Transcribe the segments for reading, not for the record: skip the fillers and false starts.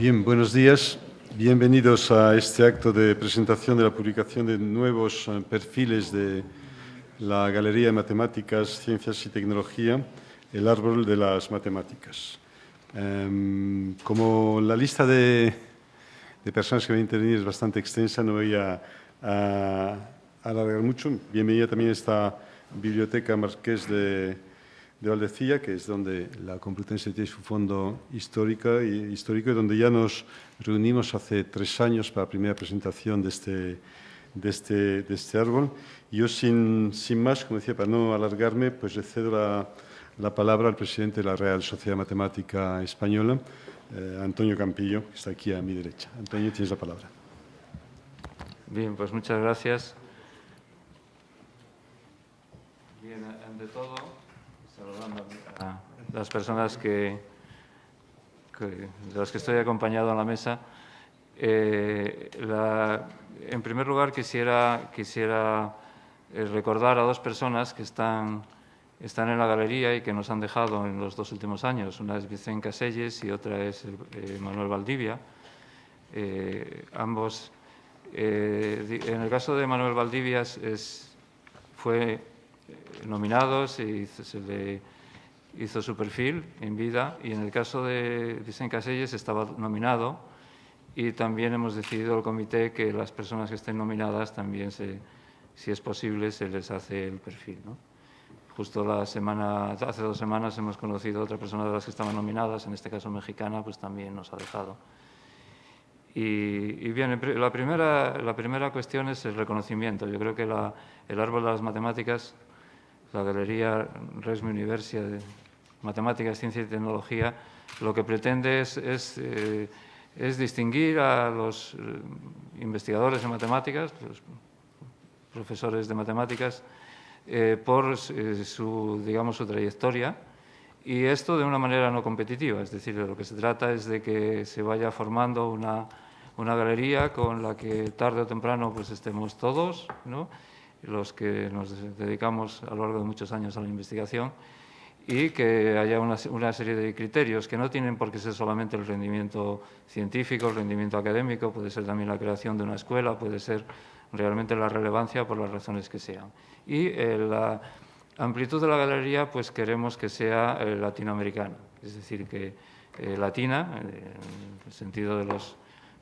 Bien, buenos días. Bienvenidos a este acto de presentación de la publicación de nuevos perfiles de la Galería de Matemáticas, Ciencias y Tecnología, el árbol de las matemáticas. Como la lista de personas que van a intervenir es bastante extensa, no voy a alargar mucho. Bienvenida también a esta Biblioteca Marqués de Valdecilla, que es donde la Complutense tiene su fondo histórico y donde ya nos reunimos hace 3 años para la primera presentación de este árbol. Y yo, sin más, como decía, para no alargarme, pues le cedo la palabra al presidente de la Real Sociedad Matemática Española, Antonio Campillo, que está aquí a mi derecha. Antonio, tienes la palabra. Bien, pues muchas gracias. Bien, ante todo, saludando a las personas de las que estoy acompañado en la mesa. En primer lugar, quisiera recordar a 2 personas que están en la galería y que nos han dejado en los 2 últimos años. Una es Vicente Caselles y otra es Manuel Valdivia. Ambos, en el caso de Manuel Valdivia, fue nominado, se le hizo su perfil en vida, y en el caso de Vicente Caselles estaba nominado, y también hemos decidido el comité que las personas que estén nominadas también, si es posible, se les hace el perfil, ¿no? Justo hace 2 semanas hemos conocido a otra persona de las que estaban nominadas, en este caso mexicana, pues también nos ha dejado. Y bien, la primera cuestión es el reconocimiento. Yo creo que el árbol de las matemáticas, la Galería Resme Universia de Matemáticas, Ciencia y Tecnología, lo que pretende es distinguir a los investigadores de matemáticas, los profesores de matemáticas, por su trayectoria, y esto de una manera no competitiva. Es decir, de lo que se trata es de que se vaya formando una galería con la que tarde o temprano pues estemos todos, ¿no?, los que nos dedicamos a lo largo de muchos años a la investigación, y que haya una serie de criterios que no tienen por qué ser solamente el rendimiento científico, el rendimiento académico, puede ser también la creación de una escuela, puede ser realmente la relevancia por las razones que sean. Y la amplitud de la galería, pues queremos que sea latinoamericana, es decir, que latina, en el sentido de los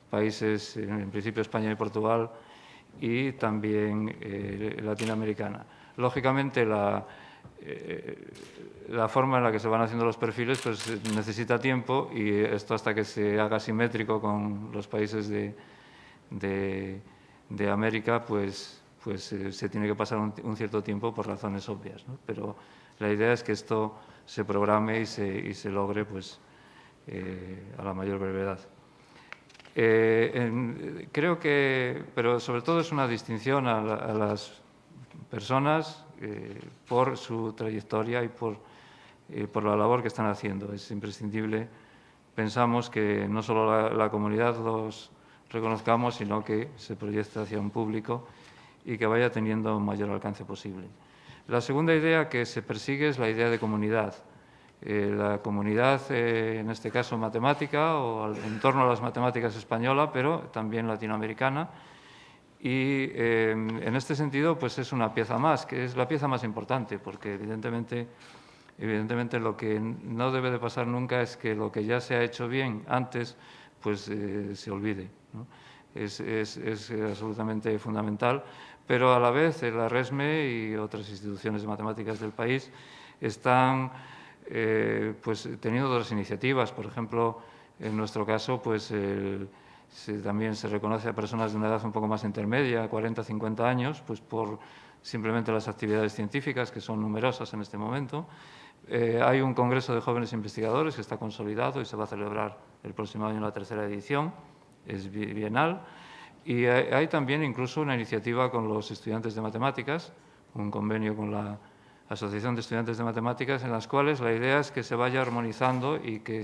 países, en principio España y Portugal, y también latinoamericana. Lógicamente, la forma en la que se van haciendo los perfiles pues necesita tiempo, y esto, hasta que se haga simétrico con los países de América, pues se tiene que pasar un cierto tiempo por razones obvias, ¿no? Pero la idea es que esto se programe y se logre pues a la mayor brevedad. Creo que, pero sobre todo, es una distinción a las personas por su trayectoria y por la labor que están haciendo. Es imprescindible, pensamos, que no solo la comunidad los reconozcamos, sino que se proyecte hacia un público y que vaya teniendo un mayor alcance posible. La segunda idea que se persigue es la idea de comunidad. La comunidad, en este caso matemática, o en torno a las matemáticas española, pero también latinoamericana. Y en este sentido, pues es una pieza más, que es la pieza más importante, porque evidentemente lo que no debe de pasar nunca es que lo que ya se ha hecho bien antes pues se olvide, ¿no? Es absolutamente fundamental, pero a la vez la RESME y otras instituciones de matemáticas del país están pues teniendo otras iniciativas. Por ejemplo, en nuestro caso, pues también se reconoce a personas de una edad un poco más intermedia, 40, 50 años, pues por simplemente las actividades científicas, que son numerosas en este momento. Hay un congreso de jóvenes investigadores que está consolidado y se va a celebrar el próximo año la 3ª edición, es bienal. Y hay también incluso una iniciativa con los estudiantes de matemáticas, un convenio con la Asociación de Estudiantes de Matemáticas, en las cuales la idea es que se vaya armonizando y que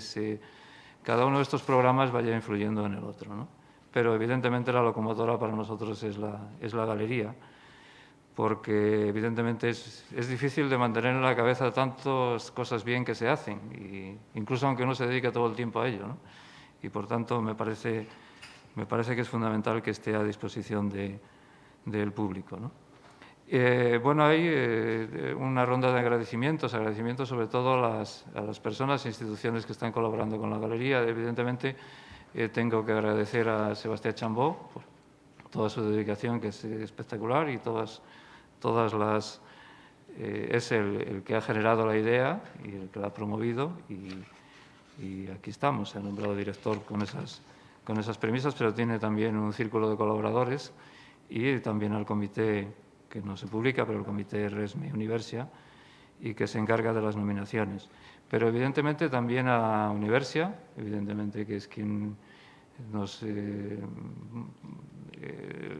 cada uno de estos programas vaya influyendo en el otro, ¿no? Pero evidentemente la locomotora para nosotros es la galería, porque evidentemente es difícil de mantener en la cabeza tantas cosas bien que se hacen, incluso aunque uno se dedique todo el tiempo a ello, ¿no? y, por tanto, me parece que es fundamental que esté a disposición del público, ¿no? Bueno, hay una ronda de agradecimientos sobre todo a las personas e instituciones que están colaborando con la galería. Evidentemente, tengo que agradecer a Sebastián Chambó por toda su dedicación, que es espectacular, y es el que ha generado la idea y el que la ha promovido, y aquí estamos. Se ha nombrado director con esas premisas, pero tiene también un círculo de colaboradores y también al comité, que no se publica, pero el comité Resme Universia, y que se encarga de las nominaciones. Pero evidentemente también a Universia, evidentemente, que es quien nos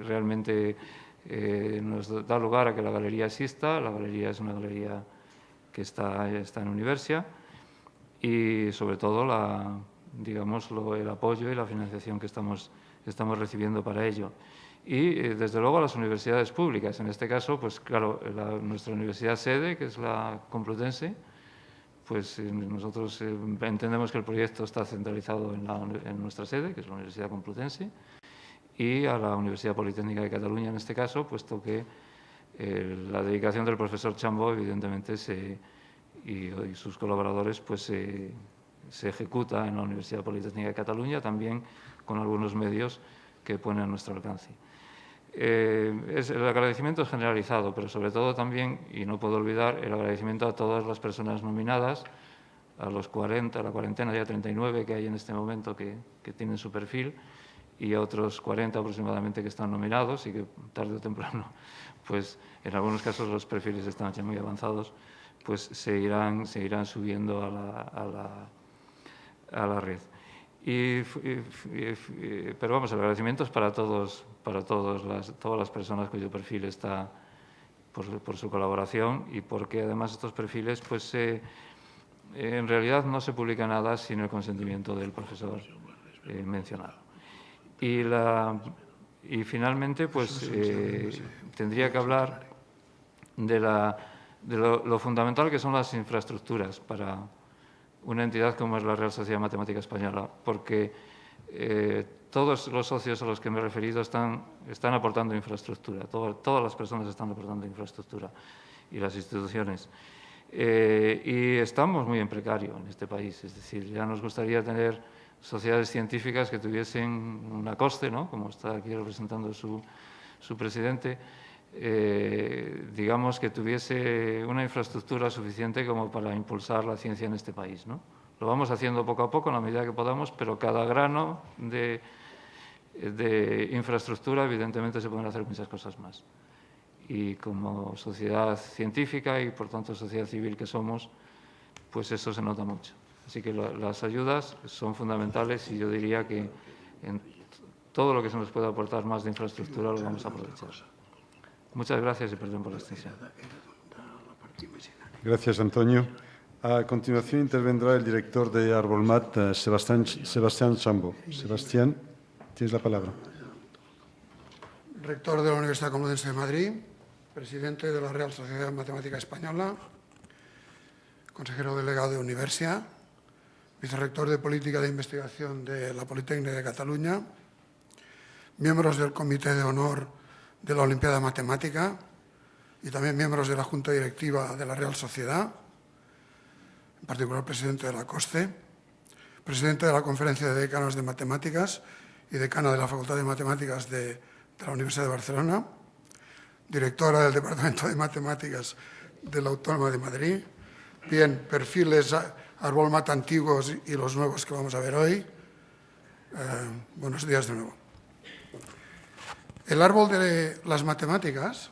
realmente nos da lugar a que la galería exista. La galería es una galería que está en Universia, y sobre todo el apoyo y la financiación que estamos recibiendo para ello. Y, desde luego, a las universidades públicas. En este caso, pues claro, nuestra universidad sede, que es la Complutense, pues nosotros entendemos que el proyecto está centralizado en nuestra sede, que es la Universidad Complutense, y a la Universidad Politécnica de Cataluña, en este caso, puesto que la dedicación del profesor Chambó, evidentemente, y sus colaboradores, pues se ejecuta en la Universidad Politécnica de Cataluña, también con algunos medios que pone a nuestro alcance. El agradecimiento es generalizado, pero sobre todo también, y no puedo olvidar, el agradecimiento a todas las personas nominadas, a la cuarentena, ya 39 que hay en este momento que tienen su perfil, y a otros 40 aproximadamente que están nominados, y que tarde o temprano, pues en algunos casos los perfiles están ya muy avanzados, pues se irán subiendo a la red. Pero vamos, el agradecimiento es para todas las personas cuyo perfil está, por su colaboración, y porque además estos perfiles, pues en realidad no se publica nada sin el consentimiento del profesor mencionado. Y finalmente, pues tendría que hablar de lo fundamental que son las infraestructuras para una entidad como es la Real Sociedad Matemática Española, porque todos los socios a los que me he referido están aportando infraestructura, todas las personas están aportando infraestructura, y las instituciones. Y estamos muy en precario en este país, es decir, ya nos gustaría tener sociedades científicas que tuviesen una coste, ¿no?, como está aquí representando su presidente, digamos, que tuviese una infraestructura suficiente como para impulsar la ciencia en este país, ¿no? Lo vamos haciendo poco a poco, en la medida que podamos, pero cada grano de infraestructura, evidentemente, se pueden hacer muchas cosas más. Y como sociedad científica y, por tanto, sociedad civil que somos, pues eso se nota mucho. Así que las ayudas son fundamentales, y yo diría que en todo lo que se nos pueda aportar más de infraestructura lo vamos a aprovechar. Muchas gracias y perdón por la extensión. Gracias, Antonio. A continuación intervendrá el director de Arbolmat, Sebastián Chambó. Sebastián, tienes la palabra. Rector de la Universidad Complutense de Madrid, presidente de la Real Sociedad Matemática Española, consejero delegado de Universia, vicerrector de Política de Investigación de la Politécnica de Cataluña, miembros del Comité de Honor de la Olimpiada Matemática y también miembros de la Junta Directiva de la Real Sociedad, en particular presidente de la COSCE, presidente de la Conferencia de Decanos de Matemáticas y decana de la Facultad de Matemáticas de la Universidad de Barcelona, directora del Departamento de Matemáticas de la Autónoma de Madrid. Bien, perfiles Arbolmat antiguos y los nuevos que vamos a ver hoy. Buenos días de nuevo. El árbol de las matemáticas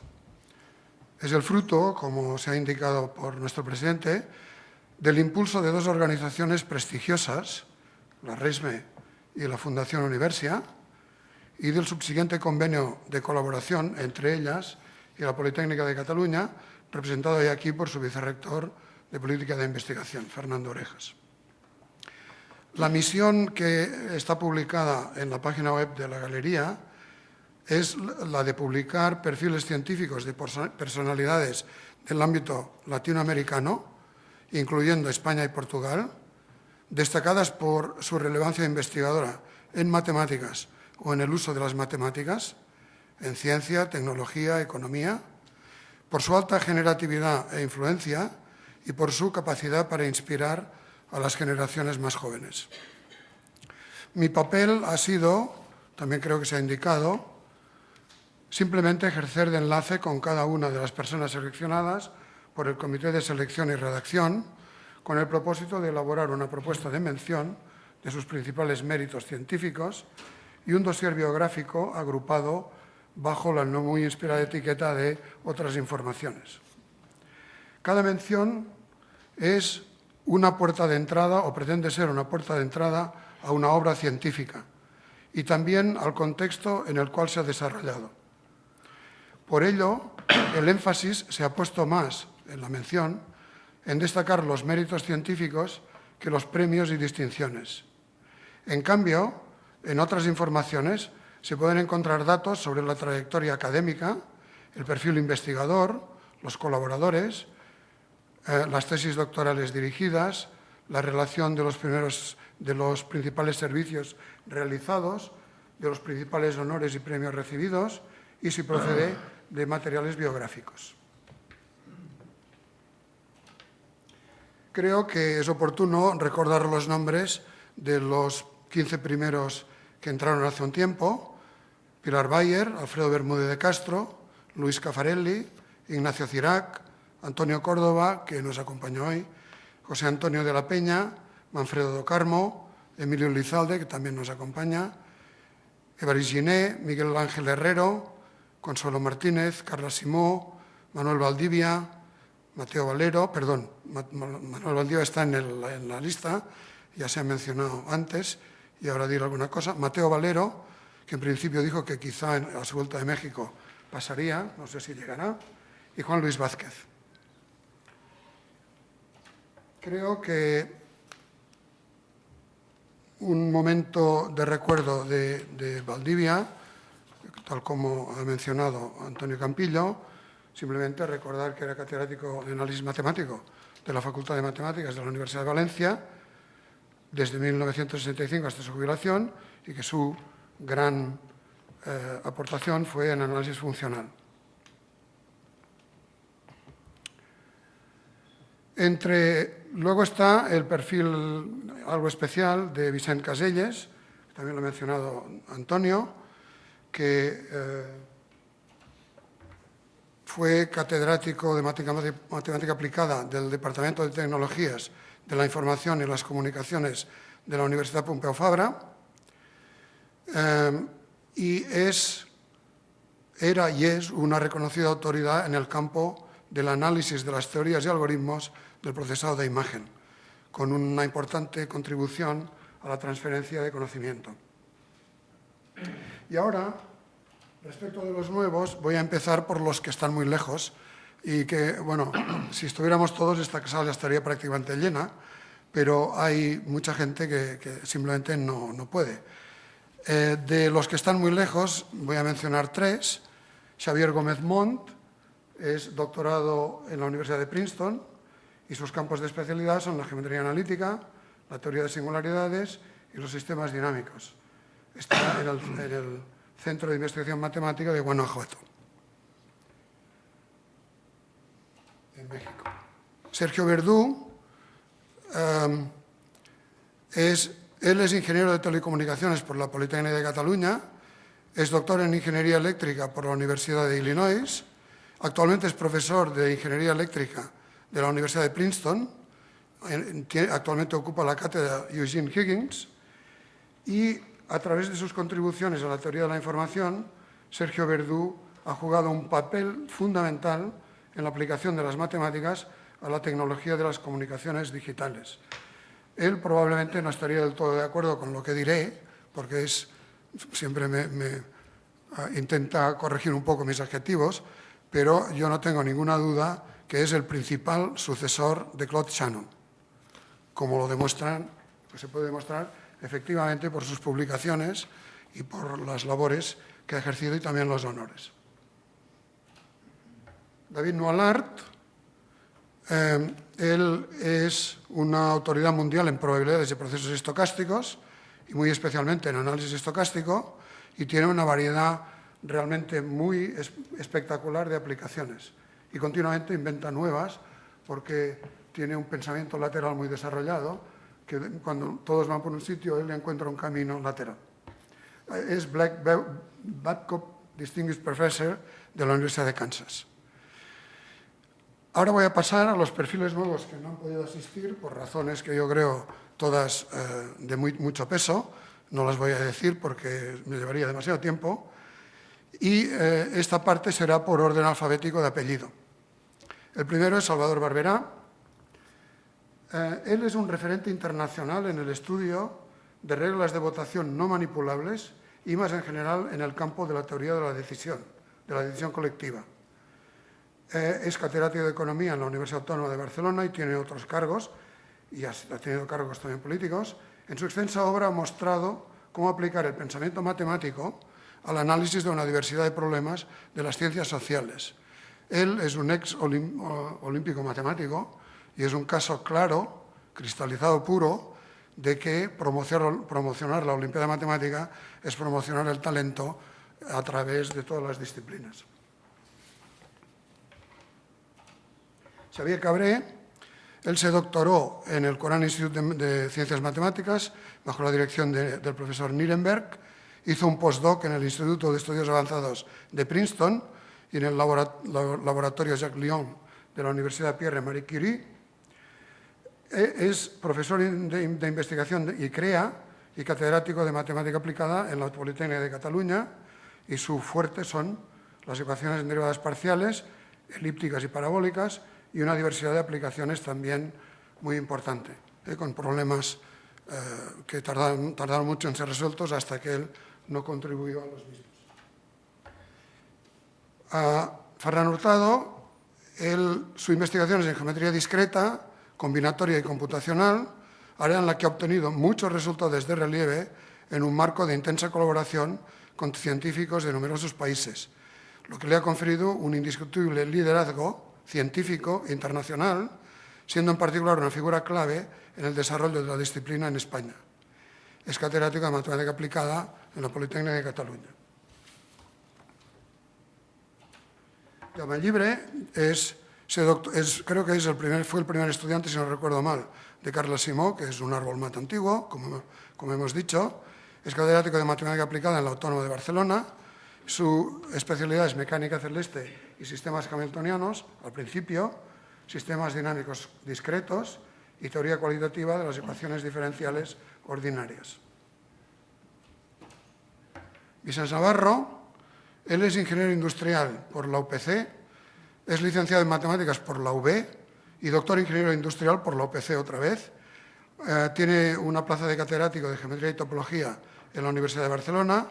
es el fruto, como se ha indicado por nuestro presidente, del impulso de dos organizaciones prestigiosas, la RESME y la Fundación Universia, y del subsiguiente convenio de colaboración entre ellas y la Politécnica de Cataluña, representado hoy aquí por su vicerrector de Política de Investigación, Fernando Orejas. La misión que está publicada en la página web de la Galería es la de publicar perfiles científicos de personalidades del ámbito latinoamericano, incluyendo España y Portugal, destacadas por su relevancia investigadora en matemáticas o en el uso de las matemáticas, en ciencia, tecnología, economía, por su alta generatividad e influencia y por su capacidad para inspirar a las generaciones más jóvenes. Mi papel ha sido, también creo que se ha indicado, simplemente ejercer de enlace con cada una de las personas seleccionadas por el Comité de Selección y Redacción, con el propósito de elaborar una propuesta de mención de sus principales méritos científicos y un dossier biográfico agrupado bajo la no muy inspirada etiqueta de otras informaciones. Cada mención es una puerta de entrada, o pretende ser una puerta de entrada, a una obra científica y también al contexto en el cual se ha desarrollado. Por ello, el énfasis se ha puesto más en la mención en destacar los méritos científicos que los premios y distinciones. En cambio, en otras informaciones se pueden encontrar datos sobre la trayectoria académica, el perfil investigador, los colaboradores, las tesis doctorales dirigidas, la relación de los principales servicios realizados, de los principales honores y premios recibidos y, si procede, de materiales biográficos. Creo que es oportuno recordar los nombres de los 15 primeros que entraron hace un tiempo: Pilar Bayer, Alfredo Bermúdez de Castro, Luis Caffarelli, Ignacio Cirac, Antonio Córdoba, que nos acompañó hoy, José Antonio de la Peña, Manfredo do Carmo, Emilio Lizalde, que también nos acompaña, Évarist Giner, Miguel Ángel Herrero, Consuelo Martínez, Carla Simó, Manuel Valdivia, Mateo Valero, perdón, Manuel Valdivia está en la lista, ya se ha mencionado antes, y ahora diré alguna cosa. Mateo Valero, que en principio dijo que quizá a su vuelta de México pasaría, no sé si llegará, y Juan Luis Vázquez. Creo que un momento de recuerdo de Valdivia, tal como ha mencionado Antonio Campillo, simplemente recordar que era catedrático de análisis matemático de la Facultad de Matemáticas de la Universidad de Valencia desde 1965 hasta su jubilación y que su gran aportación fue en análisis funcional. Luego está el perfil algo especial de Vicent Caselles, que también lo ha mencionado Antonio, que fue catedrático de matemática aplicada del Departamento de Tecnologías de la Información y las Comunicaciones de la Universidad Pompeu Fabra y era y es una reconocida autoridad en el campo del análisis de las teorías y algoritmos del procesado de imagen, con una importante contribución a la transferencia de conocimiento. Y ahora, respecto de los nuevos, voy a empezar por los que están muy lejos y que, bueno, si estuviéramos todos, esta sala estaría prácticamente llena, pero hay mucha gente que simplemente no puede. De los que están muy lejos, voy a mencionar tres. Xavier Gómez Montt es doctorado en la Universidad de Princeton y sus campos de especialidad son la geometría analítica, la teoría de singularidades y los sistemas dinámicos. Está en el Centro de Investigación Matemática de Guanajuato, en México. Sergio Verdú, él es ingeniero de telecomunicaciones por la Politécnica de Cataluña, es doctor en ingeniería eléctrica por la Universidad de Illinois, actualmente es profesor de ingeniería eléctrica de la Universidad de Princeton, actualmente ocupa la cátedra Eugene Higgins y a través de sus contribuciones a la teoría de la información, Sergio Verdú ha jugado un papel fundamental en la aplicación de las matemáticas a la tecnología de las comunicaciones digitales. Él probablemente no estaría del todo de acuerdo con lo que diré, porque siempre me intenta corregir un poco mis adjetivos, pero yo no tengo ninguna duda que es el principal sucesor de Claude Shannon, como se puede demostrar efectivamente por sus publicaciones y por las labores que ha ejercido y también los honores. David Nualart Él es una autoridad mundial en probabilidades de procesos estocásticos y muy especialmente en análisis estocástico, y tiene una variedad realmente muy espectacular de aplicaciones. Y continuamente inventa nuevas porque tiene un pensamiento lateral muy desarrollado, que cuando todos van por un sitio, él encuentra un camino lateral. Es Babcock Distinguished Professor de la Universidad de Kansas. Ahora voy a pasar a los perfiles nuevos que no han podido asistir por razones que yo creo todas de mucho peso. No las voy a decir porque me llevaría demasiado tiempo. Y esta parte será por orden alfabético de apellido. El primero es Salvador Barberá. Él es un referente internacional en el estudio de reglas de votación no manipulables y más en general en el campo de la teoría de la decisión colectiva. Es catedrático de Economía en la Universidad Autónoma de Barcelona y tiene otros cargos, y ha tenido cargos también políticos. En su extensa obra ha mostrado cómo aplicar el pensamiento matemático al análisis de una diversidad de problemas de las ciencias sociales. Él es un ex olímpico matemático y es un caso claro, cristalizado puro, de que promocionar la Olimpiada Matemática es promocionar el talento a través de todas las disciplinas. Xavier Cabré, él se doctoró en el Koran Institute de Ciencias Matemáticas bajo la dirección del profesor Nirenberg, hizo un postdoc en el Instituto de Estudios Avanzados de Princeton y en el laboratorio Jacques Lyon de la Universidad Pierre Marie Curie. Es profesor de investigación y catedrático de matemática aplicada en la Politécnica de Cataluña, y su fuerte son las ecuaciones en derivadas parciales, elípticas y parabólicas, y una diversidad de aplicaciones también muy importante, con problemas que tardaron mucho en ser resueltos hasta que él no contribuyó a los mismos. Ferran Hurtado, su investigación es en geometría discreta, combinatoria y computacional, área en la que ha obtenido muchos resultados de relieve en un marco de intensa colaboración con científicos de numerosos países, lo que le ha conferido un indiscutible liderazgo científico e internacional, siendo en particular una figura clave en el desarrollo de la disciplina en España. Es catedrático de matemática aplicada en la Politécnica de Cataluña. Jaume Llibre creo que fue el primer estudiante, si no recuerdo mal, de Carles Simó, que es un árbol mat antiguo, como hemos dicho. Es catedrático de matemática aplicada en la Autónoma de Barcelona. Su especialidad es mecánica celeste y sistemas hamiltonianos, al principio, sistemas dinámicos discretos y teoría cualitativa de las ecuaciones diferenciales ordinarias. Vicens Navarro, él es ingeniero industrial por la UPC, es licenciado en matemáticas por la UB y doctor ingeniero industrial por la UPC otra vez. Tiene una plaza de catedrático de geometría y topología en la Universidad de Barcelona,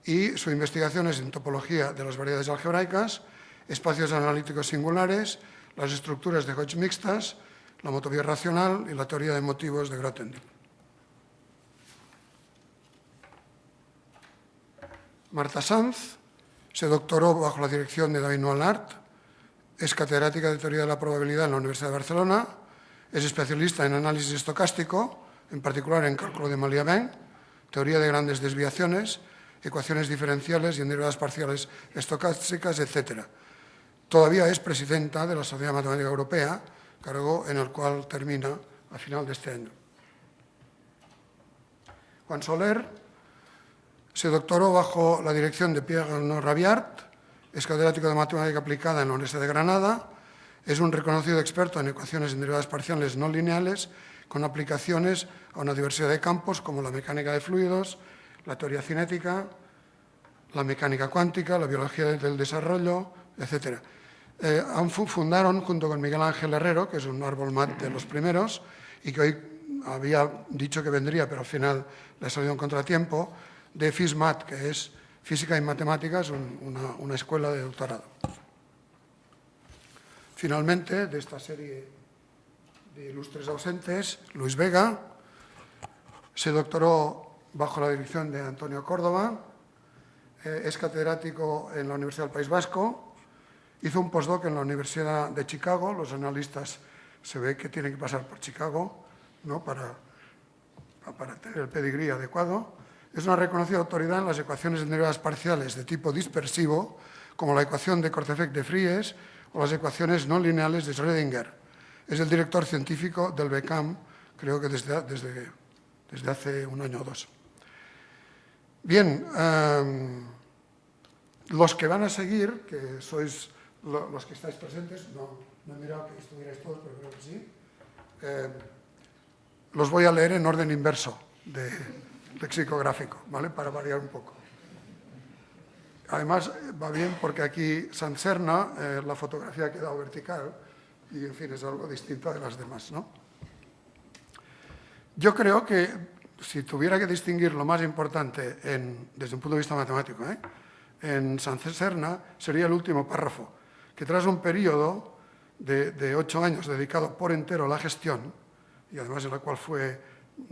y su investigación es en topología de las variedades algebraicas, espacios analíticos singulares, las estructuras de Hodge mixtas, la homotopía racional y la teoría de motivos de Grothendieck. Marta Sanz se doctoró bajo la dirección de David Noalart, es catedrática de teoría de la probabilidad en la Universidad de Barcelona, es especialista en análisis estocástico, en particular en cálculo de Malia-Venn, teoría de grandes desviaciones, ecuaciones diferenciales y en derivadas parciales estocásticas, etc. Todavía es presidenta de la Sociedad Matemática Europea, cargo en el cual termina a final de este año. Juan Soler se doctoró bajo la dirección de Pierre Arnaud Rabiart, es catedrático de matemática aplicada en la Universidad de Granada, es un reconocido experto en ecuaciones en derivadas parciales no lineales con aplicaciones a una diversidad de campos como la mecánica de fluidos, la teoría cinética, la mecánica cuántica, la biología del desarrollo, etc. Fundaron, junto con Miguel Ángel Herrero, que es un árbol mat de los primeros, y que hoy había dicho que vendría, pero al final le ha salido un contratiempo, de FISMAT, que es Física y Matemáticas, una escuela de doctorado. Finalmente, de esta serie de ilustres ausentes, Luis Vega se doctoró bajo la dirección de Antonio Córdoba, es catedrático en la Universidad del País Vasco Hizo un postdoc en la Universidad de Chicago. Los analistas se ve que tienen que pasar por Chicago, ¿no?, para tener el pedigrí adecuado. Es una reconocida autoridad en las ecuaciones de derivadas parciales de tipo dispersivo, como la ecuación de Korteweg de Vries o las ecuaciones no lineales de Schrödinger. Es el director científico del BECAM, creo que desde hace un año o dos. Bien, los que van a seguir, que sois los que estáis presentes, no he mirado que estuvierais todos, pero creo que sí, los voy a leer en orden inverso de lexicográfico, ¿vale?, para variar un poco. Además, va bien porque aquí Sant Serna, la fotografía ha quedado vertical y, en fin, es algo distinto de las demás, ¿no? Yo creo que si tuviera que distinguir lo más importante desde un punto de vista matemático, en Sant Serna sería el último párrafo, que tras un periodo de 8 años dedicado por entero a la gestión, y además en la cual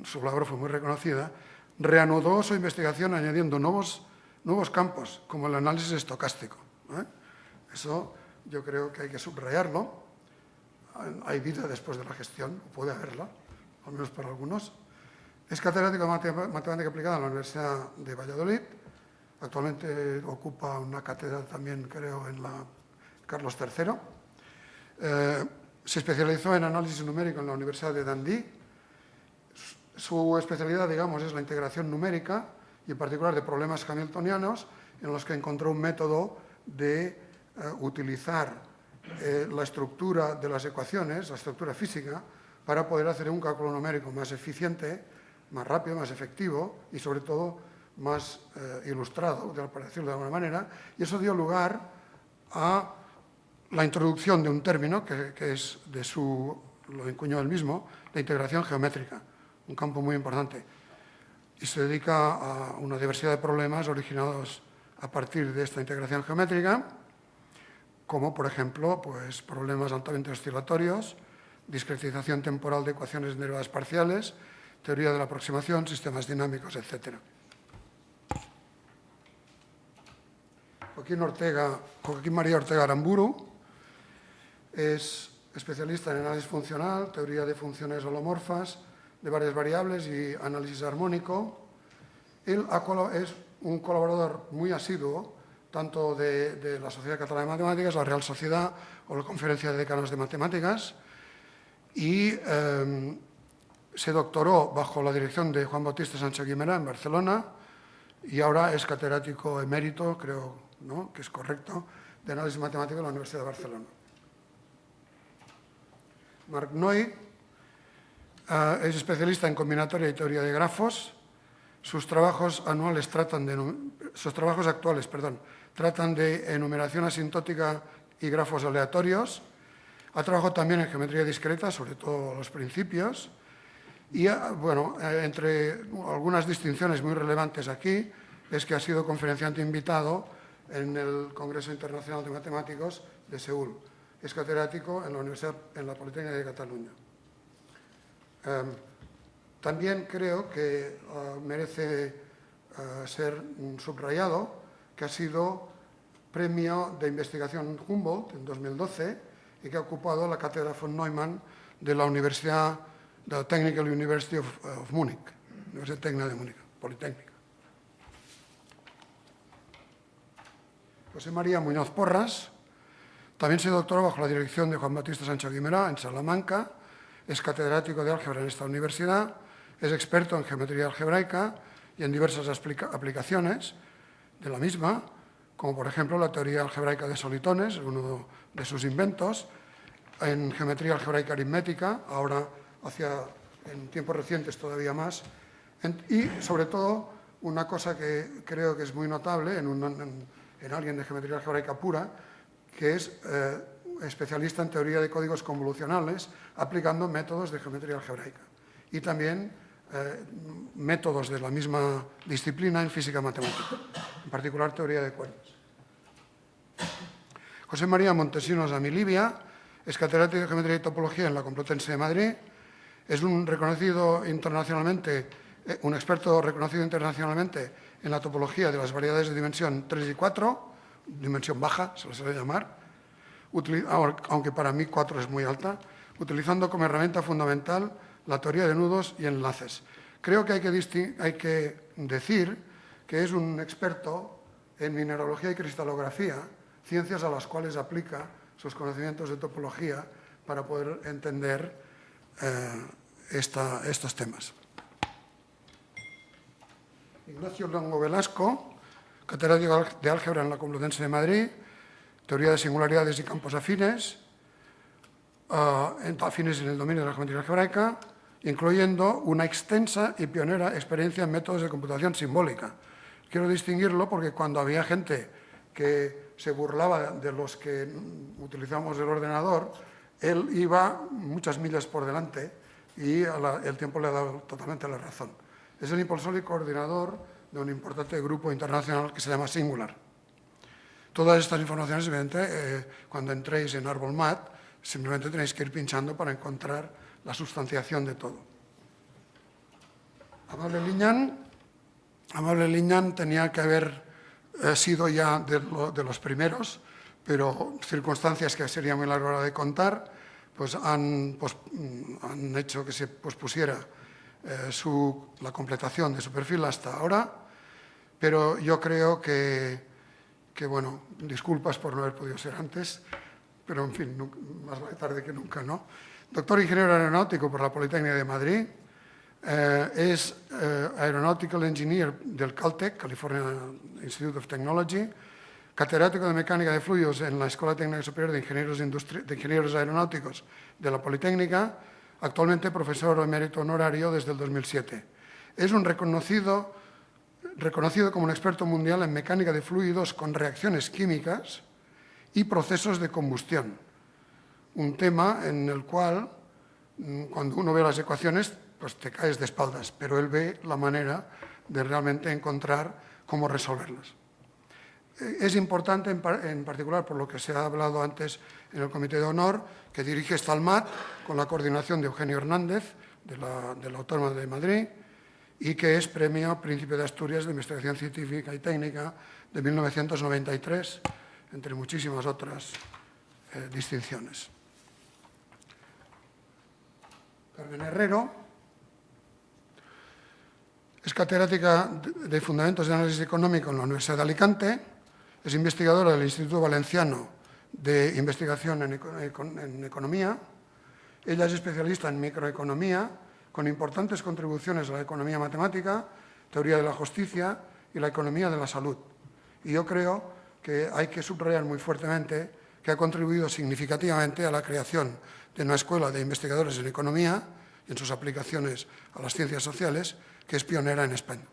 su labor fue muy reconocida, reanudó su investigación añadiendo nuevos campos, como el análisis estocástico. Eso yo creo que hay que subrayarlo. Hay vida después de la gestión, puede haberla, al menos para algunos. Es catedrático de matemática aplicada en la Universidad de Valladolid. Actualmente ocupa una cátedra también, creo, en la Carlos III. Se especializó en análisis numérico en la Universidad de Dundee. Su especialidad, digamos, es la integración numérica y en particular de problemas hamiltonianos, en los que encontró un método de utilizar la estructura de las ecuaciones, la estructura física, para poder hacer un cálculo numérico más eficiente, más rápido, más efectivo y, sobre todo, más ilustrado, por decirlo de alguna manera, y eso dio lugar a la introducción de un término que es lo encuñó él mismo, la integración geométrica, un campo muy importante, y se dedica a una diversidad de problemas originados a partir de esta integración geométrica, como, por ejemplo, pues, problemas altamente oscilatorios, discretización temporal de ecuaciones derivadas parciales, teoría de la aproximación, sistemas dinámicos, etc. Joaquín María Ortega Aramburu es especialista en análisis funcional, teoría de funciones holomorfas de varias variables y análisis armónico. Él es un colaborador muy asiduo tanto de la Sociedad Catalana de Matemáticas, la Real Sociedad o la Conferencia de Decanos de Matemáticas, y se doctoró bajo la dirección de Juan Bautista Sancho Guimerá en Barcelona y ahora es catedrático emérito, creo, ¿no?, que es correcto, de análisis matemático en la Universidad de Barcelona. Marc Noy es especialista en combinatoria y teoría de grafos. Sus trabajos actuales tratan de enumeración asintótica y grafos aleatorios. Ha trabajado también en geometría discreta, sobre todo los principios. Y, bueno, entre algunas distinciones muy relevantes aquí, es que ha sido conferenciante invitado en el Congreso Internacional de Matemáticos de Seúl. Es catedrático en la Politécnica de Cataluña. También creo que merece ser subrayado que ha sido premio de investigación Humboldt en 2012 y que ha ocupado la cátedra von Neumann de la Universidad de la Technical University of Múnich, Universidad Técnica de Múnich, Politécnica. José María Muñoz Porras también se doctoró bajo la dirección de Juan Bautista Sancho Guimerá en Salamanca, es catedrático de álgebra en esta universidad, es experto en geometría algebraica y en diversas aplicaciones de la misma, como por ejemplo la teoría algebraica de solitones, uno de sus inventos, en geometría algebraica aritmética, ahora en tiempos recientes todavía más, y sobre todo una cosa que creo que es muy notable en alguien de geometría algebraica pura, que es especialista en teoría de códigos convolucionales aplicando métodos de geometría algebraica y también métodos de la misma disciplina en física matemática, en particular teoría de cuerdas. José María Montesinos Amilibia es catedrático de geometría y topología en la Complutense de Madrid, es un experto reconocido internacionalmente en la topología de las variedades de dimensión 3 y 4, dimensión baja se lo suele llamar, aunque para mí 4 es muy alta, utilizando como herramienta fundamental la teoría de nudos y enlaces. Creo que hay que decir que es un experto en mineralogía y cristalografía, ciencias a las cuales aplica sus conocimientos de topología para poder entender estos temas. Ignacio Longo Velasco, catedrático de álgebra en la Complutense de Madrid, teoría de singularidades y campos afines en el dominio de la geometría algebraica, incluyendo una extensa y pionera experiencia en métodos de computación simbólica. Quiero distinguirlo porque cuando había gente que se burlaba de los que utilizamos el ordenador, él iba muchas millas por delante y el tiempo le ha dado totalmente la razón. Es el impulsor y coordinador de un importante grupo internacional que se llama Singular. Todas estas informaciones, evidentemente, cuando entréis en ArbolMat, simplemente tenéis que ir pinchando para encontrar la sustanciación de todo. Amable Liñán tenía que haber sido ya de los primeros, pero circunstancias que sería muy largo de contar, pues han hecho que se pospusiera la completación de su perfil hasta ahora, pero yo creo que, bueno, disculpas por no haber podido ser antes, pero en fin, más vale tarde que nunca, ¿no? Doctor ingeniero aeronáutico por la Politécnica de Madrid, es Aeronautical Engineer del Caltech, California Institute of Technology, catedrático de Mecánica de Fluidos en la Escuela Técnica Superior de Ingenieros Aeronáuticos de la Politécnica, actualmente profesor emérito honorario desde el 2007. Es un reconocido como un experto mundial en mecánica de fluidos con reacciones químicas y procesos de combustión. Un tema en el cual, cuando uno ve las ecuaciones, pues te caes de espaldas, pero él ve la manera de realmente encontrar cómo resolverlas. Es importante, en particular, por lo que se ha hablado antes en el Comité de Honor, que dirige Stalmat con la coordinación de Eugenio Hernández, de la Autónoma de Madrid, y que es Premio Príncipe de Asturias de Investigación Científica y Técnica de 1993, entre muchísimas otras distinciones. Carmen Herrero es catedrática de Fundamentos de Análisis Económico en la Universidad de Alicante, es investigadora del Instituto Valenciano de Investigación en Economía. Ella es especialista en microeconomía, con importantes contribuciones a la economía matemática, teoría de la justicia y la economía de la salud. Y yo creo que hay que subrayar muy fuertemente que ha contribuido significativamente a la creación de una escuela de investigadores en economía y en sus aplicaciones a las ciencias sociales, que es pionera en España.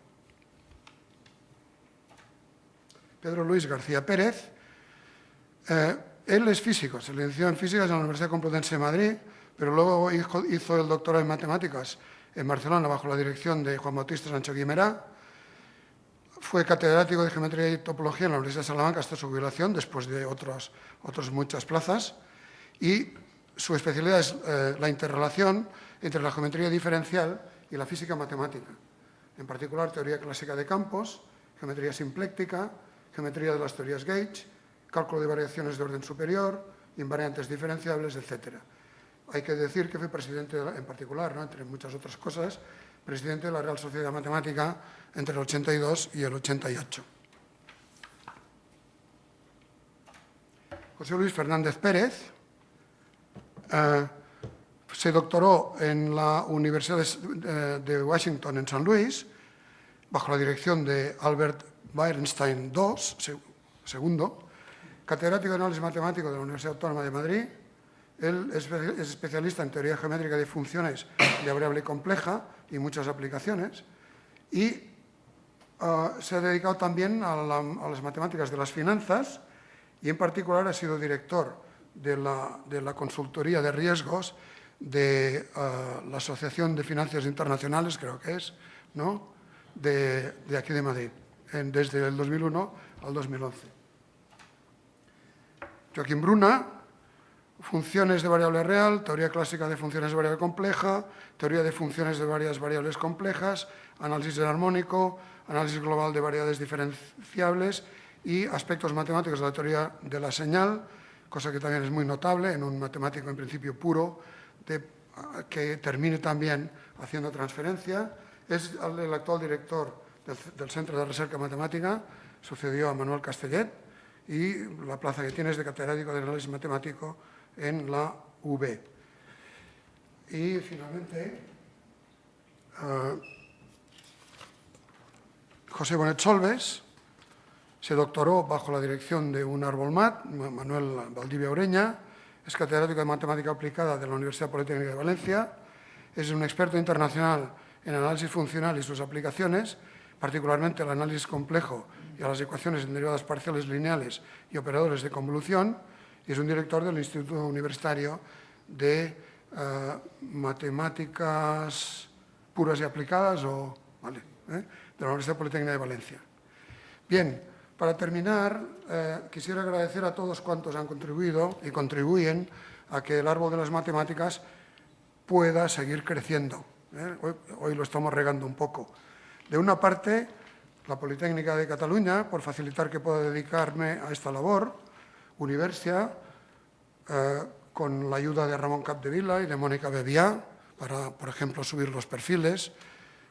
Pedro Luis García Pérez, él es físico, se licenció en físicas en la Universidad Complutense de Madrid, pero luego hizo el doctorado en matemáticas en Barcelona bajo la dirección de Juan Bautista Sancho Guimerá. Fue catedrático de geometría y topología en la Universidad de Salamanca hasta su jubilación, después de otras muchas plazas, y su especialidad es la interrelación entre la geometría diferencial y la física matemática, en particular teoría clásica de campos, geometría simpléctica, geometría de las teorías gauge, cálculo de variaciones de orden superior, invariantes diferenciables, etc. Hay que decir que fue presidente, en particular, ¿no?, entre muchas otras cosas, presidente de la Real Sociedad Matemática entre el 82 y el 88. José Luis Fernández Pérez se doctoró en la Universidad de Washington en San Luis, bajo la dirección de Albert Bernstein II, catedrático de análisis matemático de la Universidad Autónoma de Madrid. Él es especialista en teoría geométrica de funciones de variable compleja y muchas aplicaciones, y se ha dedicado también a las matemáticas de las finanzas, y en particular ha sido director de la consultoría de riesgos de la Asociación de Finanzas Internacionales, creo que es, ¿no?, de aquí de Madrid, desde el 2001 al 2011. Joaquín Bruna, funciones de variable real, teoría clásica de funciones de variable compleja, teoría de funciones de varias variables complejas, análisis del armónico, análisis global de variedades diferenciables y aspectos matemáticos de la teoría de la señal, cosa que también es muy notable en un matemático en principio puro, que termine también haciendo transferencia. Es el actual director del Centro de Recerca Matemática, sucedió a Manuel Castellet, y la plaza que tiene es de catedrático de análisis matemático en la UB. Y finalmente, José Bonet Solbes se doctoró bajo la dirección de un Arbolmat, Manuel Valdivia Ureña, es catedrático de Matemática Aplicada de la Universidad Politécnica de Valencia, es un experto internacional en análisis funcional y sus aplicaciones, particularmente el análisis complejo y a las ecuaciones en derivadas parciales lineales y operadores de convolución, y es un director del Instituto Universitario de Matemáticas Puras y Aplicadas, de la Universidad Politécnica de Valencia. Bien, para terminar, quisiera agradecer a todos cuantos han contribuido y contribuyen a que el árbol de las matemáticas pueda seguir creciendo. Hoy lo estamos regando un poco. De una parte, la Politécnica de Cataluña, por facilitar que pueda dedicarme a esta labor, Universia, con la ayuda de Ramón Capdevila y de Mónica Bebiá, para, por ejemplo, subir los perfiles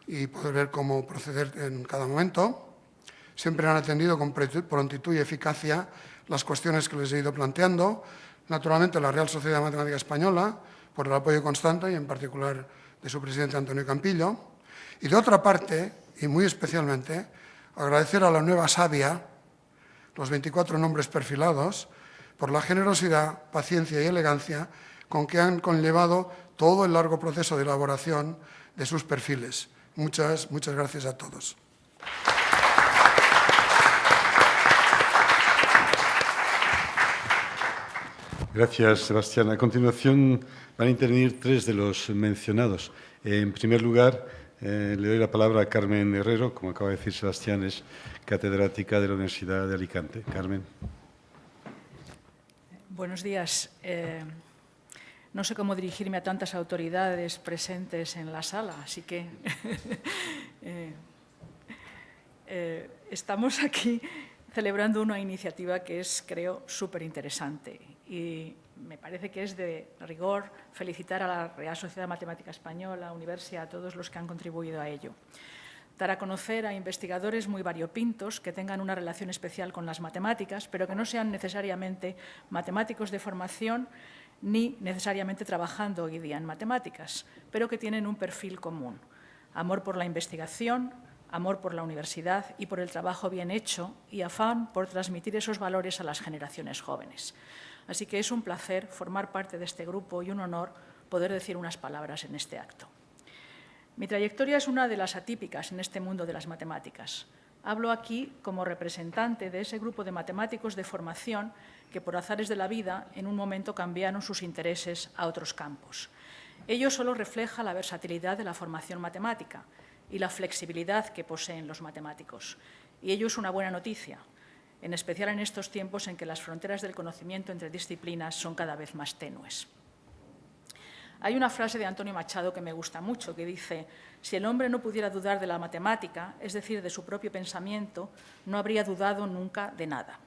y poder ver cómo proceder en cada momento. Siempre han atendido con prontitud y eficacia las cuestiones que les he ido planteando. Naturalmente, la Real Sociedad Matemática Española, por el apoyo constante y en particular de su presidente Antonio Campillo. Y de otra parte, y muy especialmente, agradecer a la nueva Sabia, los 24 nombres perfilados, por la generosidad, paciencia y elegancia con que han conllevado todo el largo proceso de elaboración de sus perfiles. Muchas gracias a todos. Gracias, Sebastián. A continuación van a intervenir tres de los mencionados. En primer lugar, le doy la palabra a Carmen Herrero. Como acaba de decir Sebastián, es catedrática de la Universidad de Alicante. Carmen. Buenos días. No sé cómo dirigirme a tantas autoridades presentes en la sala, así que estamos aquí celebrando una iniciativa que es, creo, súper interesante, y me parece que es de rigor felicitar a la Real Sociedad Matemática Española, a Universia, a todos los que han contribuido a ello. Dar a conocer a investigadores muy variopintos que tengan una relación especial con las matemáticas, pero que no sean necesariamente matemáticos de formación ni necesariamente trabajando hoy día en matemáticas, pero que tienen un perfil común: amor por la investigación, amor por la universidad y por el trabajo bien hecho, y afán por transmitir esos valores a las generaciones jóvenes. Así que es un placer formar parte de este grupo y un honor poder decir unas palabras en este acto. Mi trayectoria es una de las atípicas en este mundo de las matemáticas. Hablo aquí como representante de ese grupo de matemáticos de formación que, por azares de la vida, en un momento cambiaron sus intereses a otros campos. Ello solo refleja la versatilidad de la formación matemática y la flexibilidad que poseen los matemáticos. Y ello es una buena noticia, en especial en estos tiempos en que las fronteras del conocimiento entre disciplinas son cada vez más tenues. Hay una frase de Antonio Machado que me gusta mucho, que dice: si el hombre no pudiera dudar de la matemática, es decir, de su propio pensamiento, no habría dudado nunca de nada.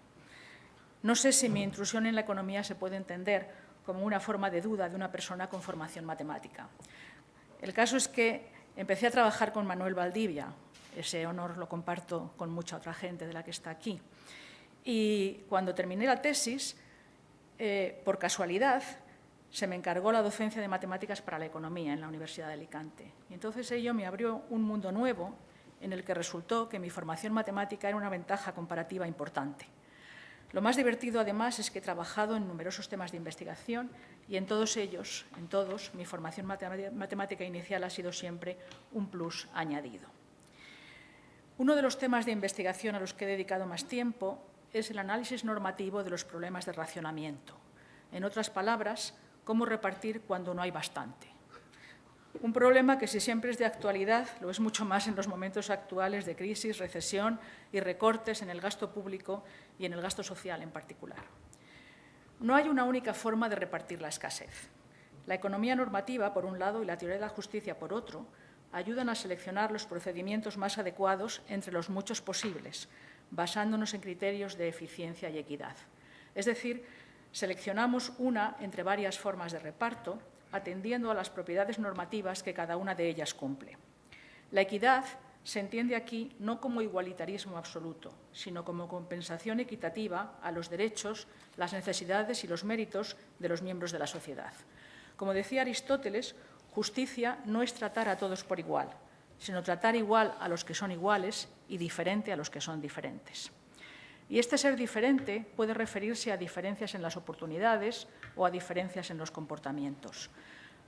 No sé si mi intrusión en la economía se puede entender como una forma de duda de una persona con formación matemática. El caso es que empecé a trabajar con Manuel Valdivia. Ese honor lo comparto con mucha otra gente de la que está aquí. Y cuando terminé la tesis, por casualidad, se me encargó la docencia de matemáticas para la economía en la Universidad de Alicante. Y entonces ello me abrió un mundo nuevo en el que resultó que mi formación matemática era una ventaja comparativa importante. Lo más divertido, además, es que he trabajado en numerosos temas de investigación y en todos ellos, mi formación matemática inicial ha sido siempre un plus añadido. Uno de los temas de investigación a los que he dedicado más tiempo es el análisis normativo de los problemas de racionamiento. En otras palabras, cómo repartir cuando no hay bastante. Un problema que, si siempre es de actualidad, lo es mucho más en los momentos actuales de crisis, recesión y recortes en el gasto público y en el gasto social en particular. No hay una única forma de repartir la escasez. La economía normativa, por un lado, y la teoría de la justicia, por otro, ayudan a seleccionar los procedimientos más adecuados entre los muchos posibles, basándonos en criterios de eficiencia y equidad. Es decir, Seleccionamos una entre varias formas de reparto, atendiendo a las propiedades normativas que cada una de ellas cumple. La equidad se entiende aquí no como igualitarismo absoluto, sino como compensación equitativa a los derechos, las necesidades y los méritos de los miembros de la sociedad. Como decía Aristóteles, justicia no es tratar a todos por igual, sino tratar igual a los que son iguales y diferente a los que son diferentes. Y este ser diferente puede referirse a diferencias en las oportunidades o a diferencias en los comportamientos.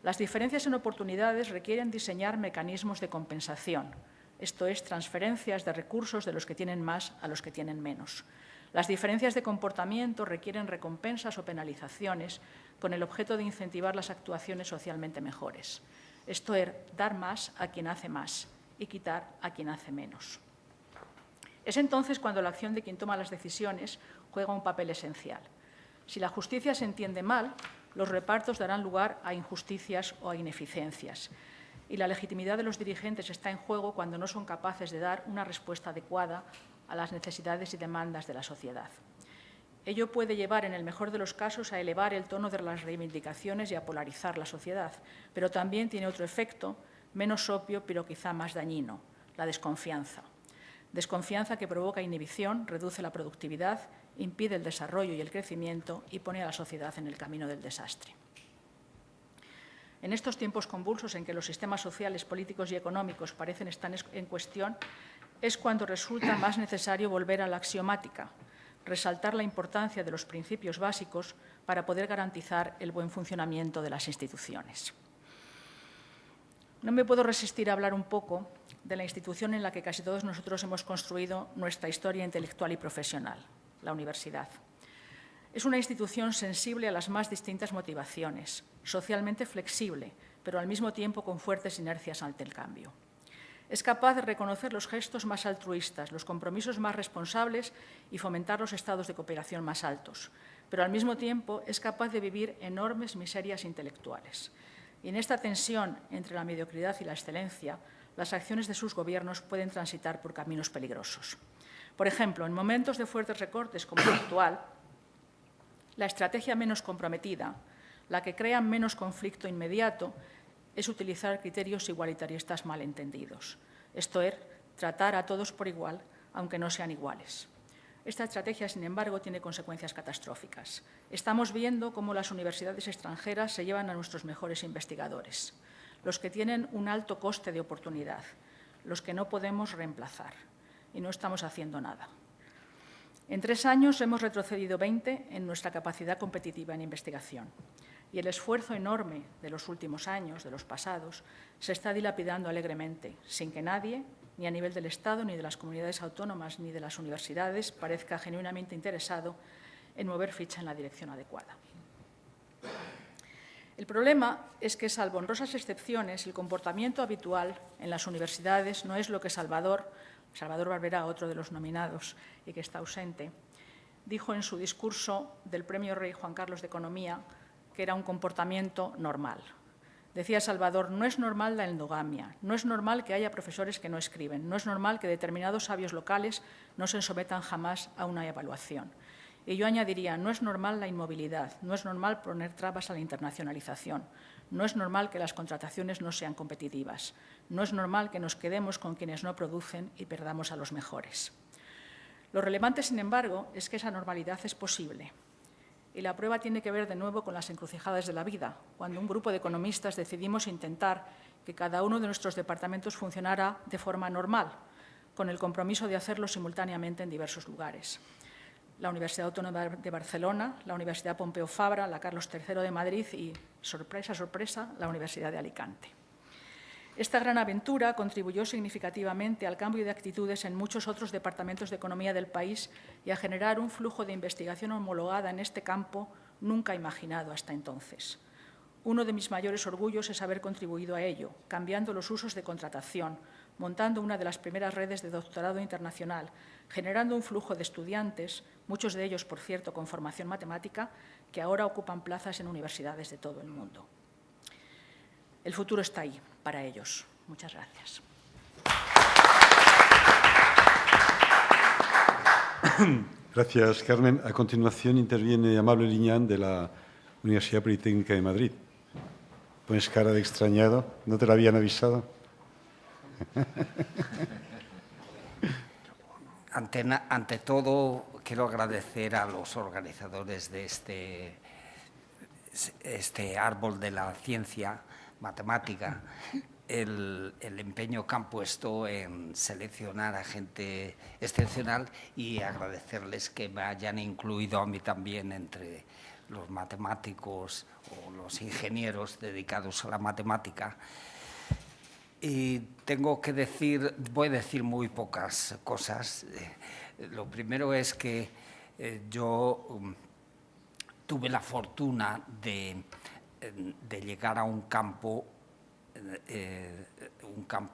Las diferencias en oportunidades requieren diseñar mecanismos de compensación, esto es, transferencias de recursos de los que tienen más a los que tienen menos. Las diferencias de comportamiento requieren recompensas o penalizaciones con el objeto de incentivar las actuaciones socialmente mejores. Esto es, dar más a quien hace más y quitar a quien hace menos. Es entonces cuando la acción de quien toma las decisiones juega un papel esencial. Si la justicia se entiende mal, los repartos darán lugar a injusticias o a ineficiencias. Y la legitimidad de los dirigentes está en juego cuando no son capaces de dar una respuesta adecuada a las necesidades y demandas de la sociedad. Ello puede llevar, en el mejor de los casos, a elevar el tono de las reivindicaciones y a polarizar la sociedad, pero también tiene otro efecto, menos obvio, pero quizá más dañino, la desconfianza. Desconfianza que provoca inhibición, reduce la productividad, impide el desarrollo y el crecimiento y pone a la sociedad en el camino del desastre. En estos tiempos convulsos en que los sistemas sociales, políticos y económicos parecen estar en cuestión, es cuando resulta más necesario volver a la axiomática, resaltar la importancia de los principios básicos para poder garantizar el buen funcionamiento de las instituciones. No me puedo resistir a hablar un poco de la institución en la que casi todos nosotros hemos construido nuestra historia intelectual y profesional, la universidad. Es una institución sensible a las más distintas motivaciones, socialmente flexible, pero al mismo tiempo con fuertes inercias ante el cambio. Es capaz de reconocer los gestos más altruistas, los compromisos más responsables y fomentar los estados de cooperación más altos, pero al mismo tiempo es capaz de vivir enormes miserias intelectuales. Y en esta tensión entre la mediocridad y la excelencia, las acciones de sus gobiernos pueden transitar por caminos peligrosos. Por ejemplo, en momentos de fuertes recortes como el actual, la estrategia menos comprometida, la que crea menos conflicto inmediato, es utilizar criterios igualitaristas malentendidos. Esto es, tratar a todos por igual, aunque no sean iguales. Esta estrategia, sin embargo, tiene consecuencias catastróficas. Estamos viendo cómo las universidades extranjeras se llevan a nuestros mejores investigadores, los que tienen un alto coste de oportunidad, los que no podemos reemplazar, y no estamos haciendo nada. En 3 años hemos retrocedido 20 en nuestra capacidad competitiva en investigación. Y el esfuerzo enorme de los últimos años, de los pasados, se está dilapidando alegremente, sin que nadie, ni a nivel del Estado, ni de las comunidades autónomas, ni de las universidades, parezca genuinamente interesado en mover ficha en la dirección adecuada. El problema es que, salvo honrosas excepciones, el comportamiento habitual en las universidades no es lo que Salvador Barberá, otro de los nominados y que está ausente, dijo en su discurso del Premio Rey Juan Carlos de Economía, que era un comportamiento normal. Decía Salvador, no es normal la endogamia, no es normal que haya profesores que no escriben, no es normal que determinados sabios locales no se sometan jamás a una evaluación. Y yo añadiría, no es normal la inmovilidad, no es normal poner trabas a la internacionalización, no es normal que las contrataciones no sean competitivas, no es normal que nos quedemos con quienes no producen y perdamos a los mejores. Lo relevante, sin embargo, es que esa normalidad es posible. Y la prueba tiene que ver de nuevo con las encrucijadas de la vida, cuando un grupo de economistas decidimos intentar que cada uno de nuestros departamentos funcionara de forma normal, con el compromiso de hacerlo simultáneamente en diversos lugares. La Universidad Autónoma de Barcelona, la Universidad Pompeu Fabra, la Carlos III de Madrid y, sorpresa, sorpresa, la Universidad de Alicante. Esta gran aventura contribuyó significativamente al cambio de actitudes en muchos otros departamentos de economía del país y a generar un flujo de investigación homologada en este campo nunca imaginado hasta entonces. Uno de mis mayores orgullos es haber contribuido a ello, cambiando los usos de contratación, montando una de las primeras redes de doctorado internacional, generando un flujo de estudiantes, muchos de ellos, por cierto, con formación matemática, que ahora ocupan plazas en universidades de todo el mundo. El futuro está ahí para ellos. Muchas gracias. Gracias, Carmen. A continuación interviene Amable Liñán, de la Universidad Politécnica de Madrid. Pones cara de extrañado. ¿No te lo habían avisado? Ante todo, quiero agradecer a los organizadores de este árbol de la ciencia matemática el empeño que han puesto en seleccionar a gente excepcional y agradecerles que me hayan incluido a mí también entre los matemáticos o los ingenieros dedicados a la matemática. Y tengo que decir, voy a decir muy pocas cosas. Lo primero es que yo tuve la fortuna de llegar a un campo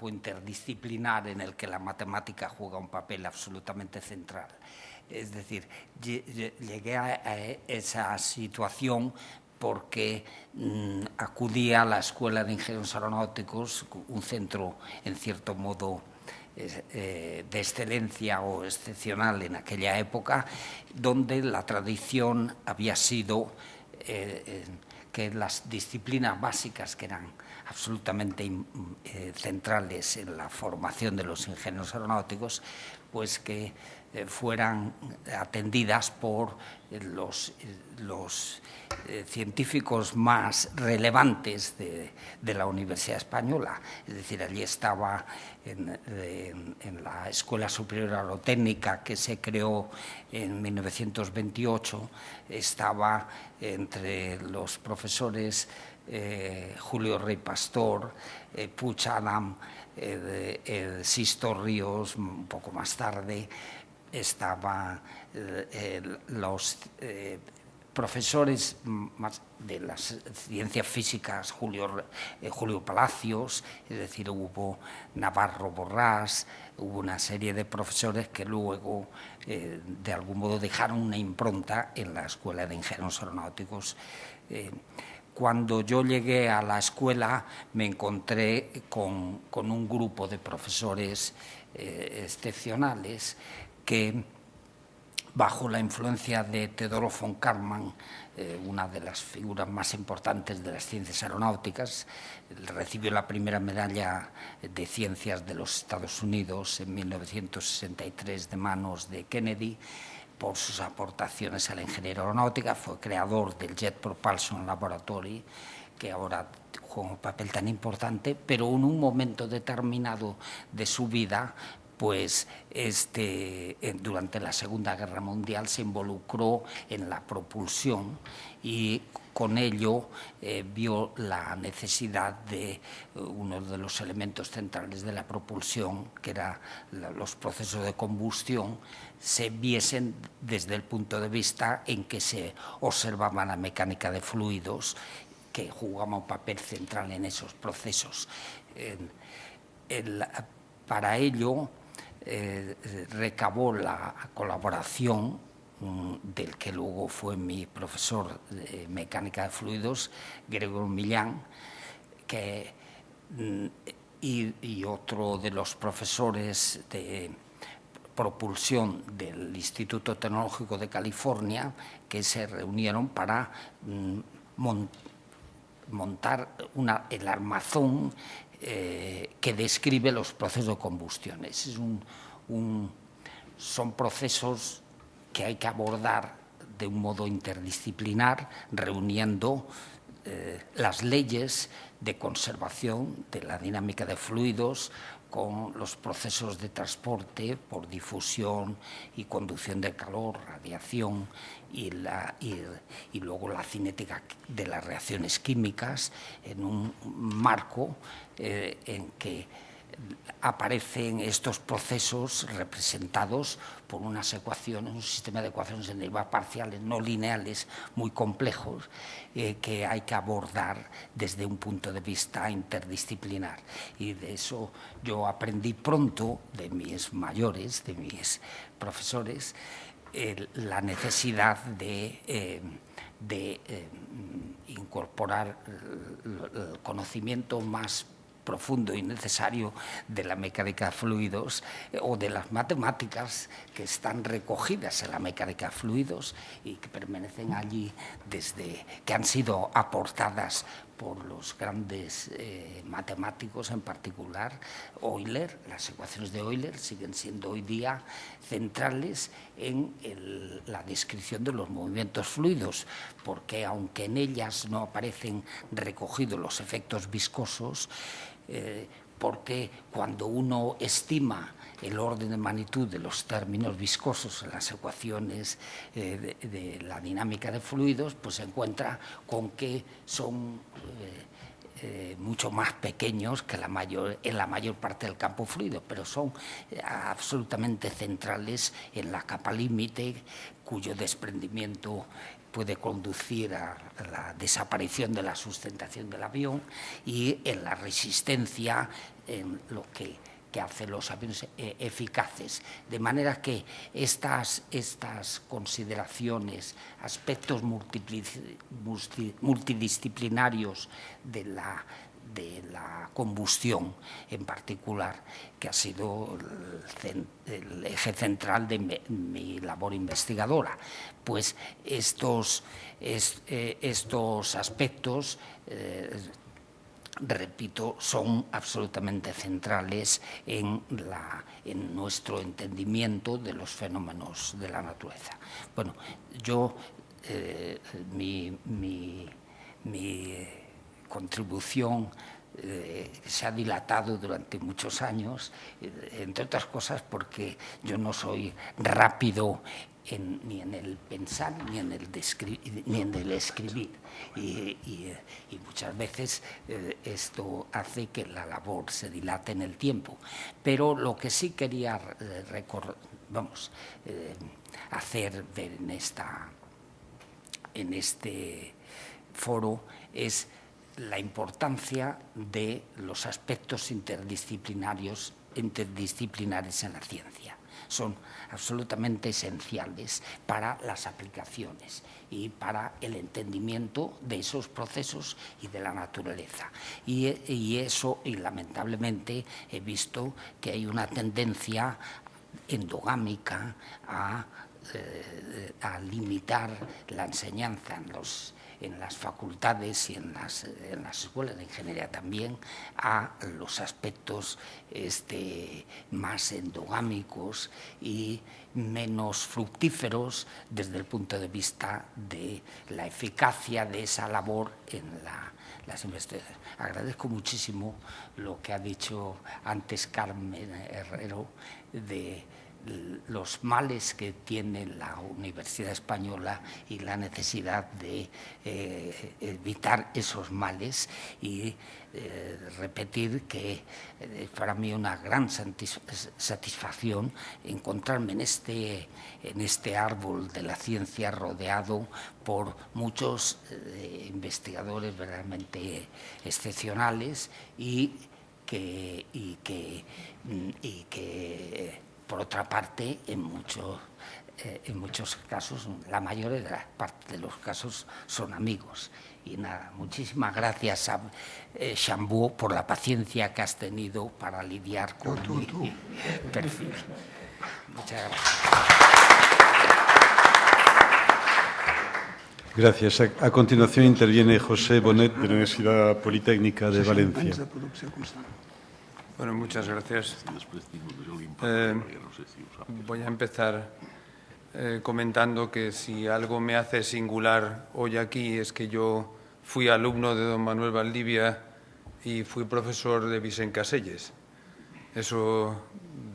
interdisciplinar en el que la matemática juega un papel absolutamente central. Es decir, llegué a esa situación porque acudí a la Escuela de Ingenieros Aeronáuticos, un centro, en cierto modo, de excelencia o excepcional en aquella época, donde la tradición había sido que las disciplinas básicas, que eran absolutamente centrales en la formación de los ingenieros aeronáuticos, pues que fueran atendidas por los científicos más relevantes de la Universidad Española. Es decir, allí estaba en la Escuela Superior Aerotécnica, que se creó en 1928, estaba entre los profesores Julio Rey Pastor, Puig Adam, Sisto Ríos, un poco más tarde, estaban los profesores más de las ciencias físicas, Julio Palacios, es decir, hubo Navarro Borrás, hubo una serie de profesores que luego, de algún modo, dejaron una impronta en la Escuela de Ingenieros Aeronáuticos. Cuando yo llegué a la escuela me encontré con un grupo de profesores excepcionales que, bajo la influencia de Teodoro von Karman, una de las figuras más importantes de las ciencias aeronáuticas, recibió la primera medalla de ciencias de los Estados Unidos en 1963 de manos de Kennedy, por sus aportaciones a la ingeniería aeronáutica. Fue creador del Jet Propulsion Laboratory, que ahora juega un papel tan importante, pero en un momento determinado de su vida, pues durante la Segunda Guerra Mundial se involucró en la propulsión y con ello vio la necesidad de uno de los elementos centrales de la propulsión, que eran los procesos de combustión, se viesen desde el punto de vista en que se observaba la mecánica de fluidos, que jugaba un papel central en esos procesos. Para ello recabó la colaboración del que luego fue mi profesor de mecánica de fluidos, Gregor Millán, y otro de los profesores de propulsión del Instituto Tecnológico de California, que se reunieron para montar el armazón que describe los procesos de combustión. Son procesos que hay que abordar de un modo interdisciplinar, reuniendo las leyes de conservación de la dinámica de fluidos con los procesos de transporte por difusión y conducción de calor, radiación y luego la cinética de las reacciones químicas, en un marco en que aparecen estos procesos representados por unas ecuaciones, un sistema de ecuaciones en derivadas parciales no lineales muy complejos que hay que abordar desde un punto de vista interdisciplinar. Y de eso yo aprendí pronto de mis mayores, de mis profesores, la necesidad de incorporar el conocimiento más profundo y necesario de la mecánica de fluidos o de las matemáticas que están recogidas en la mecánica de fluidos y que permanecen allí desde que han sido aportadas por los grandes matemáticos, en particular Euler. Las ecuaciones de Euler siguen siendo hoy día centrales en la descripción de los movimientos fluidos, porque aunque en ellas no aparecen recogidos los efectos viscosos, porque cuando uno estima el orden de magnitud de los términos viscosos en las ecuaciones de la dinámica de fluidos, pues se encuentra con que son mucho más pequeños que en la mayor parte del campo fluido, pero son absolutamente centrales en la capa límite, cuyo desprendimiento puede conducir a la desaparición de la sustentación del avión, y en la resistencia, en lo que hacen los aviones eficaces. De manera que estas consideraciones, aspectos multidisciplinarios de la combustión en particular, que ha sido el eje central de mi labor investigadora, pues estos aspectos repito, son absolutamente centrales en nuestro entendimiento de los fenómenos de la naturaleza. Bueno, yo, mi contribución se ha dilatado durante muchos años, entre otras cosas porque yo no soy rápido ni en el pensar ni en el escribir, y muchas veces esto hace que la labor se dilate en el tiempo. Pero lo que sí quería hacer ver en este foro es la importancia de los aspectos interdisciplinares en la ciencia. Son absolutamente esenciales para las aplicaciones y para el entendimiento de esos procesos y de la naturaleza. Y lamentablemente he visto que hay una tendencia endogámica a limitar la enseñanza en las facultades y en las escuelas de ingeniería también a los aspectos más endogámicos y menos fructíferos desde el punto de vista de la eficacia de esa labor en las investigaciones. Agradezco muchísimo lo que ha dicho antes Carmen Herrero de los males que tiene la Universidad Española y la necesidad de evitar esos males, y repetir que para mí una gran satisfacción encontrarme en este árbol de la ciencia rodeado por muchos investigadores verdaderamente excepcionales y que por otra parte, en muchos casos, la mayoría de la parte de los casos son amigos. Y nada, muchísimas gracias a Xambó por la paciencia que has tenido para lidiar con mi perfil. Muchas gracias. Gracias. A continuación interviene José Bonet, de la Universidad Politécnica de Valencia. Bueno, muchas gracias. Voy a empezar comentando que si algo me hace singular hoy aquí es que yo fui alumno de don Manuel Valdivia y fui profesor de Vicent Caselles. Eso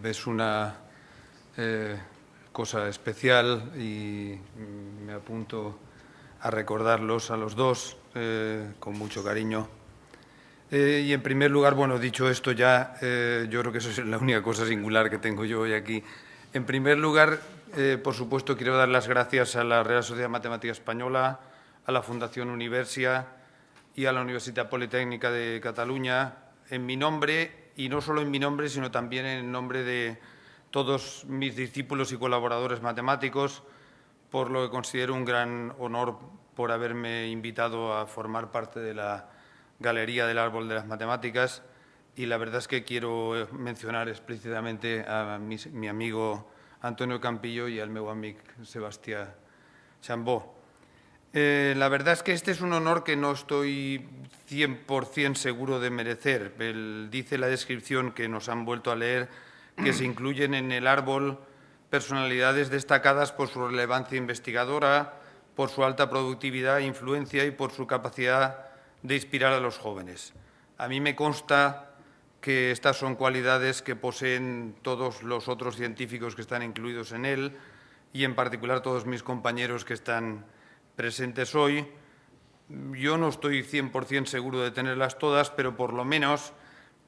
es una cosa especial y me apunto a recordarlos a los dos con mucho cariño. Y en primer lugar, bueno, dicho esto ya, yo creo que eso es la única cosa singular que tengo yo hoy aquí. En primer lugar, por supuesto, quiero dar las gracias a la Real Sociedad Matemática Española, a la Fundación Universia y a la Universitat Politécnica de Cataluña, en mi nombre, y no solo en mi nombre, sino también en nombre de todos mis discípulos y colaboradores matemáticos, por lo que considero un gran honor por haberme invitado a formar parte de la Galería del Árbol de las Matemáticas y la verdad es que quiero mencionar explícitamente a mi amigo Antonio Campillo y al meu amic Sebastián Chambó. La verdad es que este es un honor que no estoy 100% seguro de merecer. Dice la descripción que nos han vuelto a leer que se incluyen en el árbol personalidades destacadas por su relevancia investigadora, por su alta productividad e influencia y por su capacidad de inspirar a los jóvenes. A mí me consta que estas son cualidades que poseen todos los otros científicos que están incluidos en él y, en particular, todos mis compañeros que están presentes hoy. Yo no estoy 100% seguro de tenerlas todas, pero por lo menos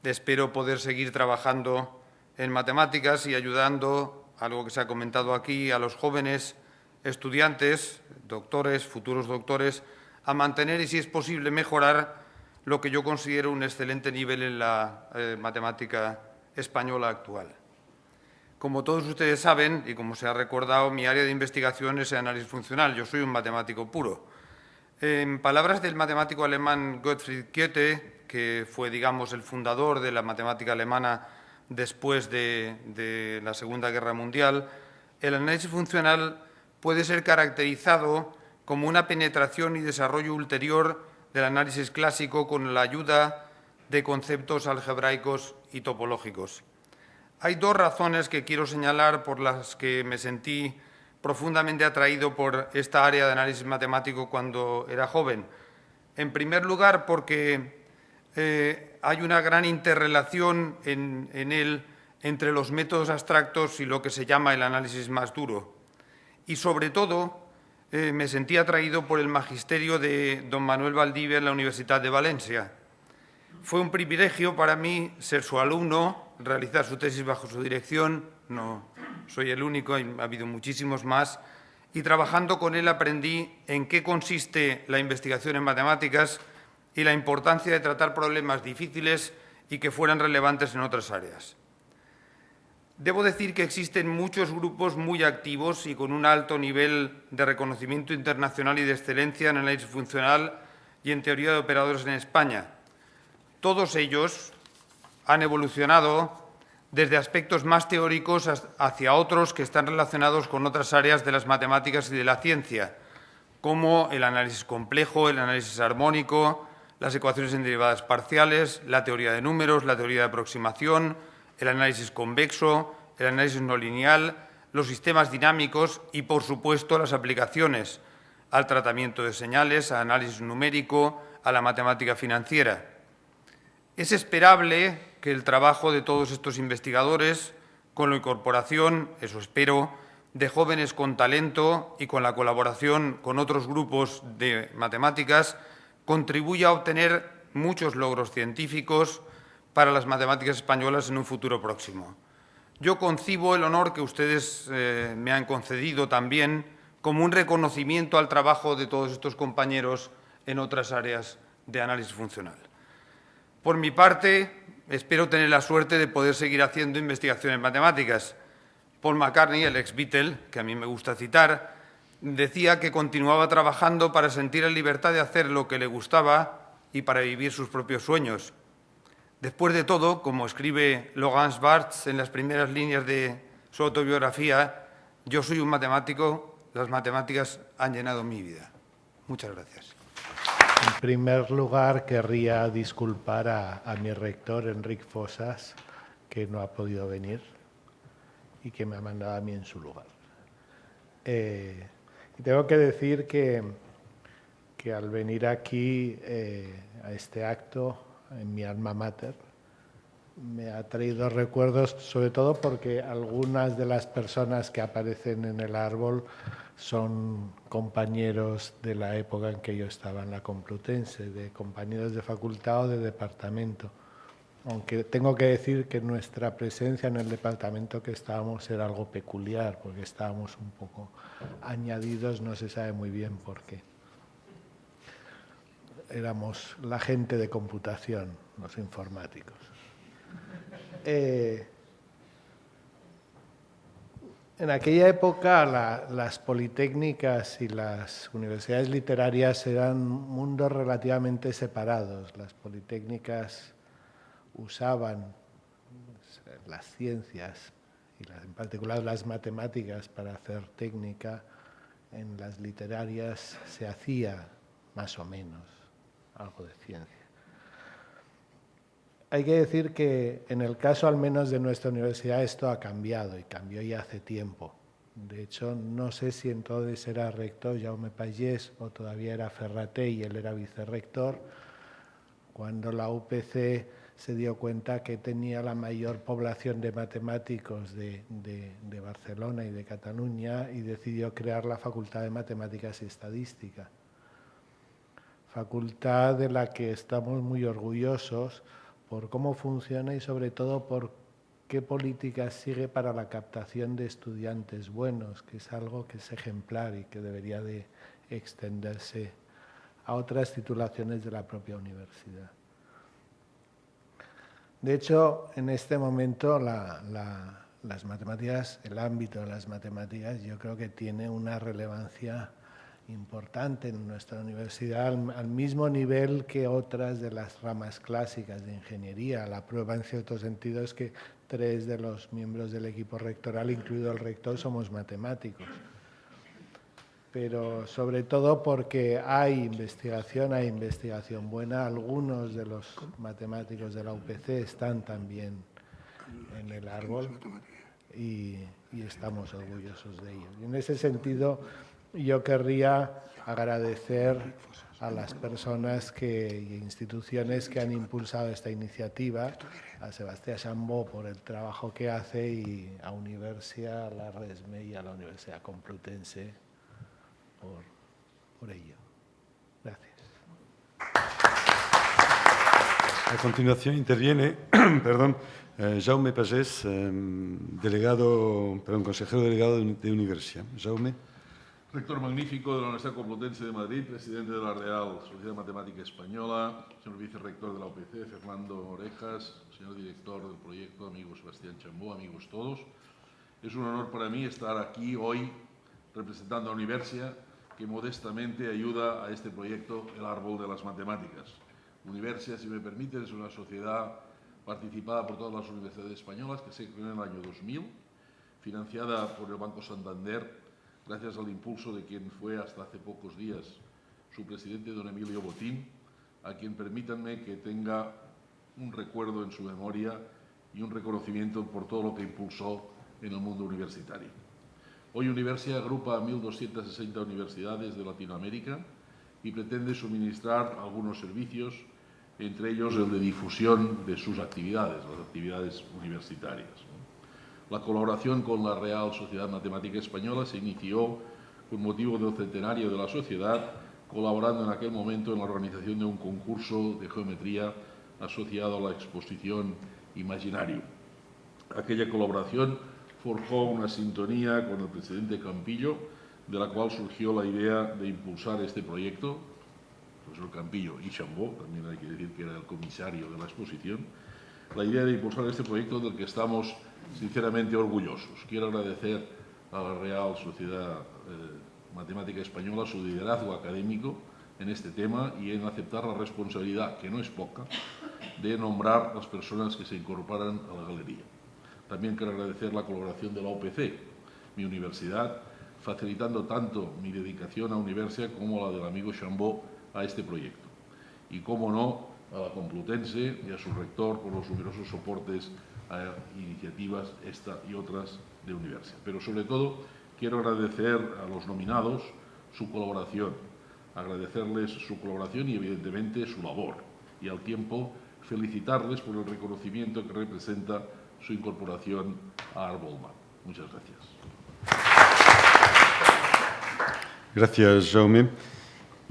espero poder seguir trabajando en matemáticas y ayudando, algo que se ha comentado aquí, a los jóvenes estudiantes, doctores, futuros doctores, a mantener y, si es posible, mejorar lo que yo considero un excelente nivel en la matemática española actual. Como todos ustedes saben, y como se ha recordado, mi área de investigación es el análisis funcional. Yo soy un matemático puro. En palabras del matemático alemán Gottfried Goethe, que fue, digamos, el fundador de la matemática alemana después de la Segunda Guerra Mundial, el análisis funcional puede ser caracterizado como una penetración y desarrollo ulterior del análisis clásico con la ayuda de conceptos algebraicos y topológicos. Hay dos razones que quiero señalar por las que me sentí profundamente atraído por esta área de análisis matemático cuando era joven. En primer lugar, porque hay una gran interrelación en él entre los métodos abstractos y lo que se llama el análisis más duro. Y, sobre todo, me sentí atraído por el magisterio de don Manuel Valdivia en la Universidad de Valencia. Fue un privilegio para mí ser su alumno, realizar su tesis bajo su dirección. No soy el único, ha habido muchísimos más. Y trabajando con él aprendí en qué consiste la investigación en matemáticas y la importancia de tratar problemas difíciles y que fueran relevantes en otras áreas. Debo decir que existen muchos grupos muy activos y con un alto nivel de reconocimiento internacional y de excelencia en análisis funcional y en teoría de operadores en España. Todos ellos han evolucionado desde aspectos más teóricos hacia otros que están relacionados con otras áreas de las matemáticas y de la ciencia, como el análisis complejo, el análisis armónico, las ecuaciones en derivadas parciales, la teoría de números, la teoría de aproximación, el análisis convexo, el análisis no lineal, los sistemas dinámicos y, por supuesto, las aplicaciones al tratamiento de señales, al análisis numérico, a la matemática financiera. Es esperable que el trabajo de todos estos investigadores, con la incorporación, eso espero, de jóvenes con talento y con la colaboración con otros grupos de matemáticas, contribuya a obtener muchos logros científicos para las matemáticas españolas en un futuro próximo. Yo concibo el honor que ustedes me han concedido también como un reconocimiento al trabajo de todos estos compañeros en otras áreas de análisis funcional. Por mi parte, espero tener la suerte de poder seguir haciendo investigación en matemáticas. Paul McCartney, el ex-Beatle, que a mí me gusta citar, decía que continuaba trabajando para sentir la libertad de hacer lo que le gustaba y para vivir sus propios sueños. Después de todo, como escribe Laurence Barthes en las primeras líneas de su autobiografía, yo soy un matemático, las matemáticas han llenado mi vida. Muchas gracias. En primer lugar, querría disculpar a mi rector, Enric Fossas, que no ha podido venir y que me ha mandado a mí en su lugar. Y tengo que decir que al venir aquí a este acto, en mi alma mater, me ha traído recuerdos, sobre todo porque algunas de las personas que aparecen en el árbol son compañeros de la época en que yo estaba en la Complutense, de compañeros de facultad o de departamento. Aunque tengo que decir que nuestra presencia en el departamento que estábamos era algo peculiar, porque estábamos un poco añadidos, no se sabe muy bien por qué. Éramos la gente de computación, los informáticos. En aquella época las politécnicas y las universidades literarias eran mundos relativamente separados. Las politécnicas usaban las ciencias, y en particular las matemáticas, para hacer técnica, en las literarias se hacía más o menos algo de ciencia. Hay que decir que en el caso al menos de nuestra universidad esto ha cambiado, y cambió ya hace tiempo. De hecho, no sé si entonces era rector Jaume Pagès o todavía era Ferrater y él era vicerrector, cuando la UPC se dio cuenta que tenía la mayor población de matemáticos de Barcelona y de Cataluña, y decidió crear la Facultad de Matemáticas y Estadística. Facultad de la que estamos muy orgullosos por cómo funciona y sobre todo por qué políticas sigue para la captación de estudiantes buenos, que es algo que es ejemplar y que debería de extenderse a otras titulaciones de la propia universidad. De hecho, en este momento las matemáticas, el ámbito de las matemáticas, yo creo que tiene una relevancia importante en nuestra universidad, al mismo nivel que otras de las ramas clásicas de ingeniería. La prueba, en cierto sentido, es que 3 de los miembros del equipo rectoral, incluido el rector, somos matemáticos. Pero sobre todo porque hay investigación buena. Algunos de los matemáticos de la UPC están también en el árbol y estamos orgullosos de ello. Y en ese sentido, yo querría agradecer a las personas y instituciones que han impulsado esta iniciativa, a Sebastián Chambó por el trabajo que hace y a Universia, a la RESME y a la Universidad Complutense por ello. Gracias. A continuación interviene Jaume Pagès, consejero delegado de Universia. Jaume. Rector magnífico de la Universidad Complutense de Madrid, presidente de la Real Sociedad Matemática Española, señor vicerrector de la UPC, Fernando Orejas, señor director del proyecto, amigo Sebastián Chambó, amigos todos. Es un honor para mí estar aquí hoy representando a Universia, que modestamente ayuda a este proyecto, el Árbol de las Matemáticas. Universia, si me permiten, es una sociedad participada por todas las universidades españolas que se creó en el año 2000, financiada por el Banco Santander, gracias al impulso de quien fue hasta hace pocos días su presidente, don Emilio Botín, a quien permítanme que tenga un recuerdo en su memoria y un reconocimiento por todo lo que impulsó en el mundo universitario. Hoy Universia agrupa a 1.260 universidades de Latinoamérica y pretende suministrar algunos servicios, entre ellos el de difusión de sus actividades, las actividades universitarias. La colaboración con la Real Sociedad Matemática Española se inició con motivo del centenario de la sociedad, colaborando en aquel momento en la organización de un concurso de geometría asociado a la exposición Imaginario. Aquella colaboración forjó una sintonía con el presidente Campillo, de la cual surgió la idea de impulsar este proyecto. El profesor Campillo y Chambó, también hay que decir que era el comisario de la exposición, la idea de impulsar este proyecto del que estamos sinceramente orgullosos. Quiero agradecer a la Real Sociedad Matemática Española su liderazgo académico en este tema y en aceptar la responsabilidad, que no es poca, de nombrar las personas que se incorporan a la galería. También quiero agradecer la colaboración de la UPC, mi universidad, facilitando tanto mi dedicación a Universia como la del amigo Chambó a este proyecto. Y, cómo no, a la Complutense y a su rector por los numerosos soportes a iniciativas, esta y otras, de Universia. Pero, sobre todo, quiero agradecer a los nominados su colaboración, agradecerles su colaboración y, evidentemente, su labor. Y, al tiempo, felicitarles por el reconocimiento que representa su incorporación a Arbolma. Muchas gracias. Gracias, Jaume.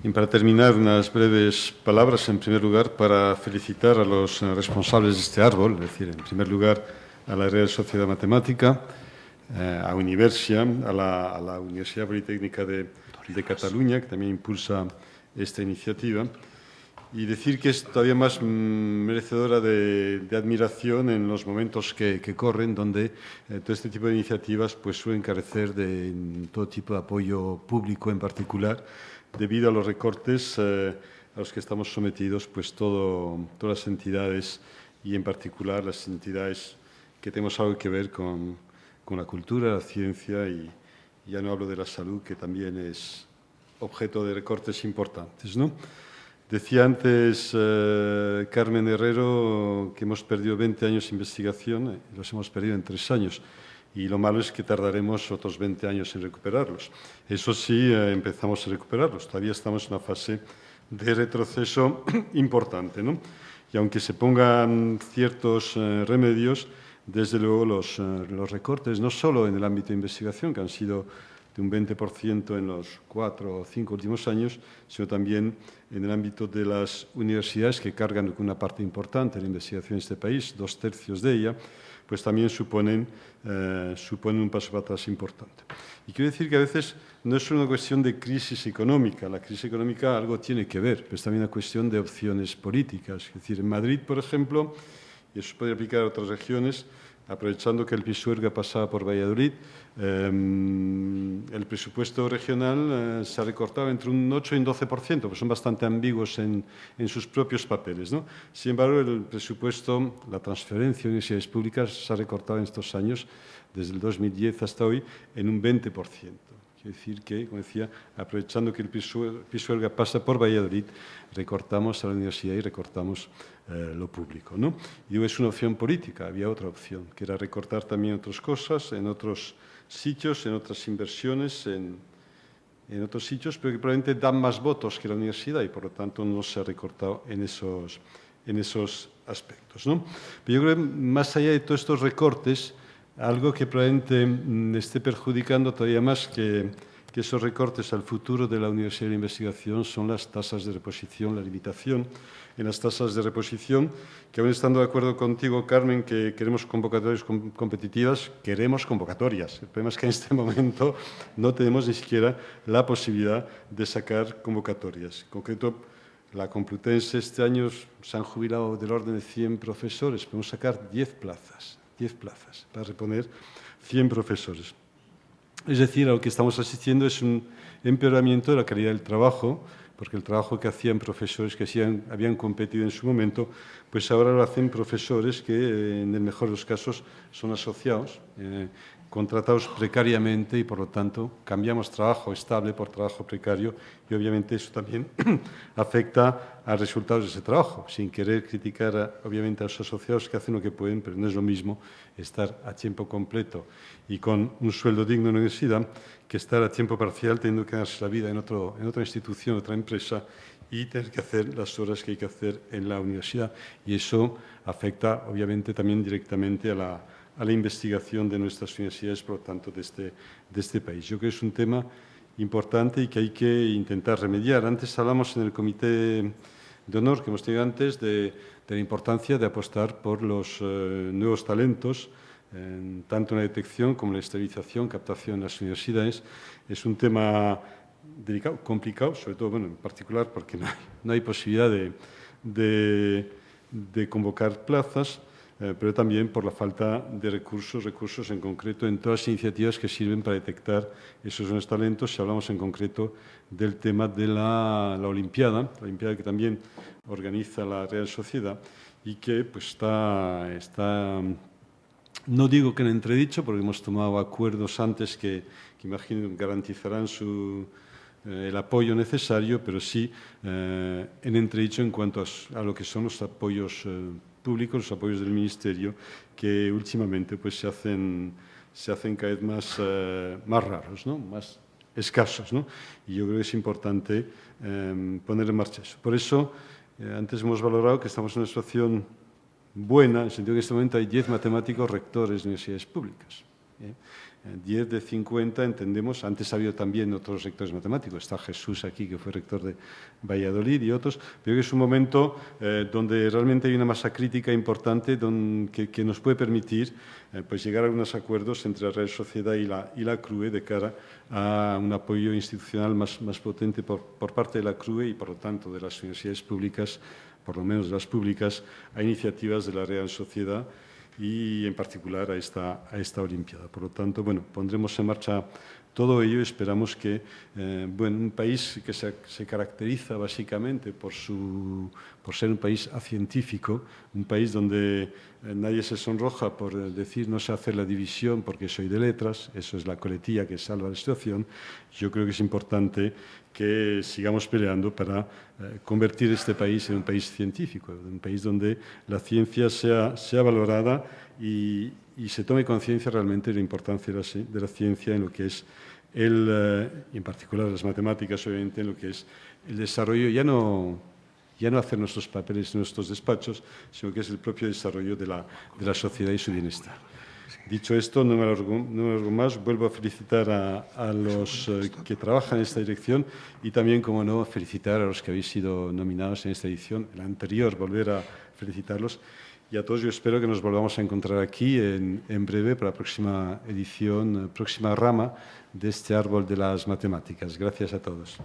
Y para terminar, unas breves palabras, en primer lugar, para felicitar a los responsables de este árbol, es decir, en primer lugar, a la Real Sociedad Matemática, a Universia, a la Universidad Politécnica de Cataluña, que también impulsa esta iniciativa, y decir que es todavía más merecedora de admiración en los momentos que corren, donde todo este tipo de iniciativas pues, suelen carecer de todo tipo de apoyo público en particular, debido a los recortes a los que estamos sometidos pues, todas las entidades y en particular las entidades que tenemos algo que ver con la cultura, la ciencia y ya no hablo de la salud, que también es objeto de recortes importantes, ¿no? Decía antes Carmen Herrero que hemos perdido 20 años de investigación, los hemos perdido en 3 años. Y lo malo es que tardaremos otros 20 años en recuperarlos. Eso sí, empezamos a recuperarlos. Todavía estamos en una fase de retroceso importante, ¿no? Y aunque se pongan ciertos remedios, desde luego los recortes, no solo en el ámbito de investigación, que han sido de un 20% en los 4 o 5 últimos años, sino también en el ámbito de las universidades, que cargan con una parte importante de la investigación en este país, 2/3 de ella, pues también suponen un paso para atrás importante. Y quiero decir que a veces no es solo una cuestión de crisis económica. La crisis económica algo tiene que ver, pero es también una cuestión de opciones políticas. Es decir, en Madrid, por ejemplo, y eso se puede aplicar a otras regiones, aprovechando que el Pisuerga pasaba por Valladolid, el presupuesto regional se ha recortado entre un 8 y un 12%, pues son bastante ambiguos en sus propios papeles, ¿no? Sin embargo, el presupuesto, la transferencia de universidades públicas se ha recortado en estos años, desde el 2010 hasta hoy, en un 20%. Quiere decir que, como decía, aprovechando que el Pisuerga pasa por Valladolid, recortamos a la universidad y recortamos lo público, ¿no? Y digo, es una opción política, había otra opción, que era recortar también otras cosas, en otros sitios, en otras inversiones, en otros sitios, pero que probablemente dan más votos que la universidad y, por lo tanto, no se ha recortado en esos aspectos, ¿no? Pero yo creo que, más allá de todos estos recortes, algo que probablemente esté perjudicando todavía más que esos recortes al futuro de la Universidad de Investigación son las tasas de reposición, la limitación en las tasas de reposición, que aún estando de acuerdo contigo, Carmen, que queremos convocatorias competitivas, queremos convocatorias. El problema es que en este momento no tenemos ni siquiera la posibilidad de sacar convocatorias. En concreto, la Complutense este año se han jubilado del orden de 100 profesores, podemos sacar 10 plazas para reponer 100 profesores. Es decir, a lo que estamos asistiendo es un empeoramiento de la calidad del trabajo, porque el trabajo que hacían profesores que habían competido en su momento, pues ahora lo hacen profesores que, en el mejor de los casos, son asociados, contratados precariamente y, por lo tanto, cambiamos trabajo estable por trabajo precario y, obviamente, eso también afecta a resultados de ese trabajo, sin querer criticar, obviamente, a los asociados que hacen lo que pueden, pero no es lo mismo estar a tiempo completo y con un sueldo digno en la universidad que estar a tiempo parcial teniendo que ganarse la vida en otra institución, otra empresa y tener que hacer las horas que hay que hacer en la universidad. Y eso afecta, obviamente, también directamente a la investigación de nuestras universidades, por lo tanto, de este país. Yo creo que es un tema importante y que hay que intentar remediar. Antes hablamos en el comité de honor que hemos tenido antes de la importancia de apostar por los nuevos talentos, tanto en la detección como en la estabilización, captación en las universidades. Es un tema delicado, complicado, sobre todo, bueno, en particular porque no hay posibilidad de convocar plazas, pero también por la falta de recursos en concreto en todas las iniciativas que sirven para detectar esos nuevos talentos. Si hablamos en concreto del tema de la Olimpiada que también organiza la Real Sociedad y que pues, está, no digo que en entredicho, porque hemos tomado acuerdos antes que imagino garantizarán el apoyo necesario, pero sí en entredicho en cuanto a lo que son los apoyos públicos, los apoyos del Ministerio, que últimamente pues, se hacen cada vez más raros, ¿no? Más escasos, ¿no? Y yo creo que es importante poner en marcha eso. Por eso, antes hemos valorado que estamos en una situación buena, en el sentido que en este momento hay 10 matemáticos rectores de universidades públicas. 10 de 50, entendemos. Antes ha habido también otros rectores matemáticos. Está Jesús aquí, que fue rector de Valladolid, y otros. Pero que es un momento donde realmente hay una masa crítica importante que nos puede permitir pues llegar a algunos acuerdos entre la Real Sociedad y la CRUE de cara a un apoyo institucional más potente por parte de la CRUE y, por lo tanto, de las universidades públicas, por lo menos de las públicas, a iniciativas de la Real Sociedad y en particular a esta Olimpiada. Por lo tanto, bueno, pondremos en marcha todo ello. Esperamos que un país que se caracteriza básicamente por ser un país científico, un país donde nadie se sonroja por decir no sé hacer la división porque soy de letras, eso es la coletilla que salva la situación. Yo creo que es importante que sigamos peleando para convertir este país en un país científico, un país donde la ciencia sea valorada y se tome conciencia realmente de la importancia de la ciencia en lo que es en particular las matemáticas, obviamente, en lo que es el desarrollo, ya no hacer nuestros papeles en nuestros despachos, sino que es el propio desarrollo de la sociedad y su bienestar. Dicho esto, no me alargo más, vuelvo a felicitar a los que trabajan en esta dirección y también, como no, felicitar a los que habéis sido nominados en esta edición, en la anterior, volver a felicitarlos. Y a todos yo espero que nos volvamos a encontrar aquí en breve para la próxima edición, próxima rama de este árbol de las matemáticas. Gracias a todos.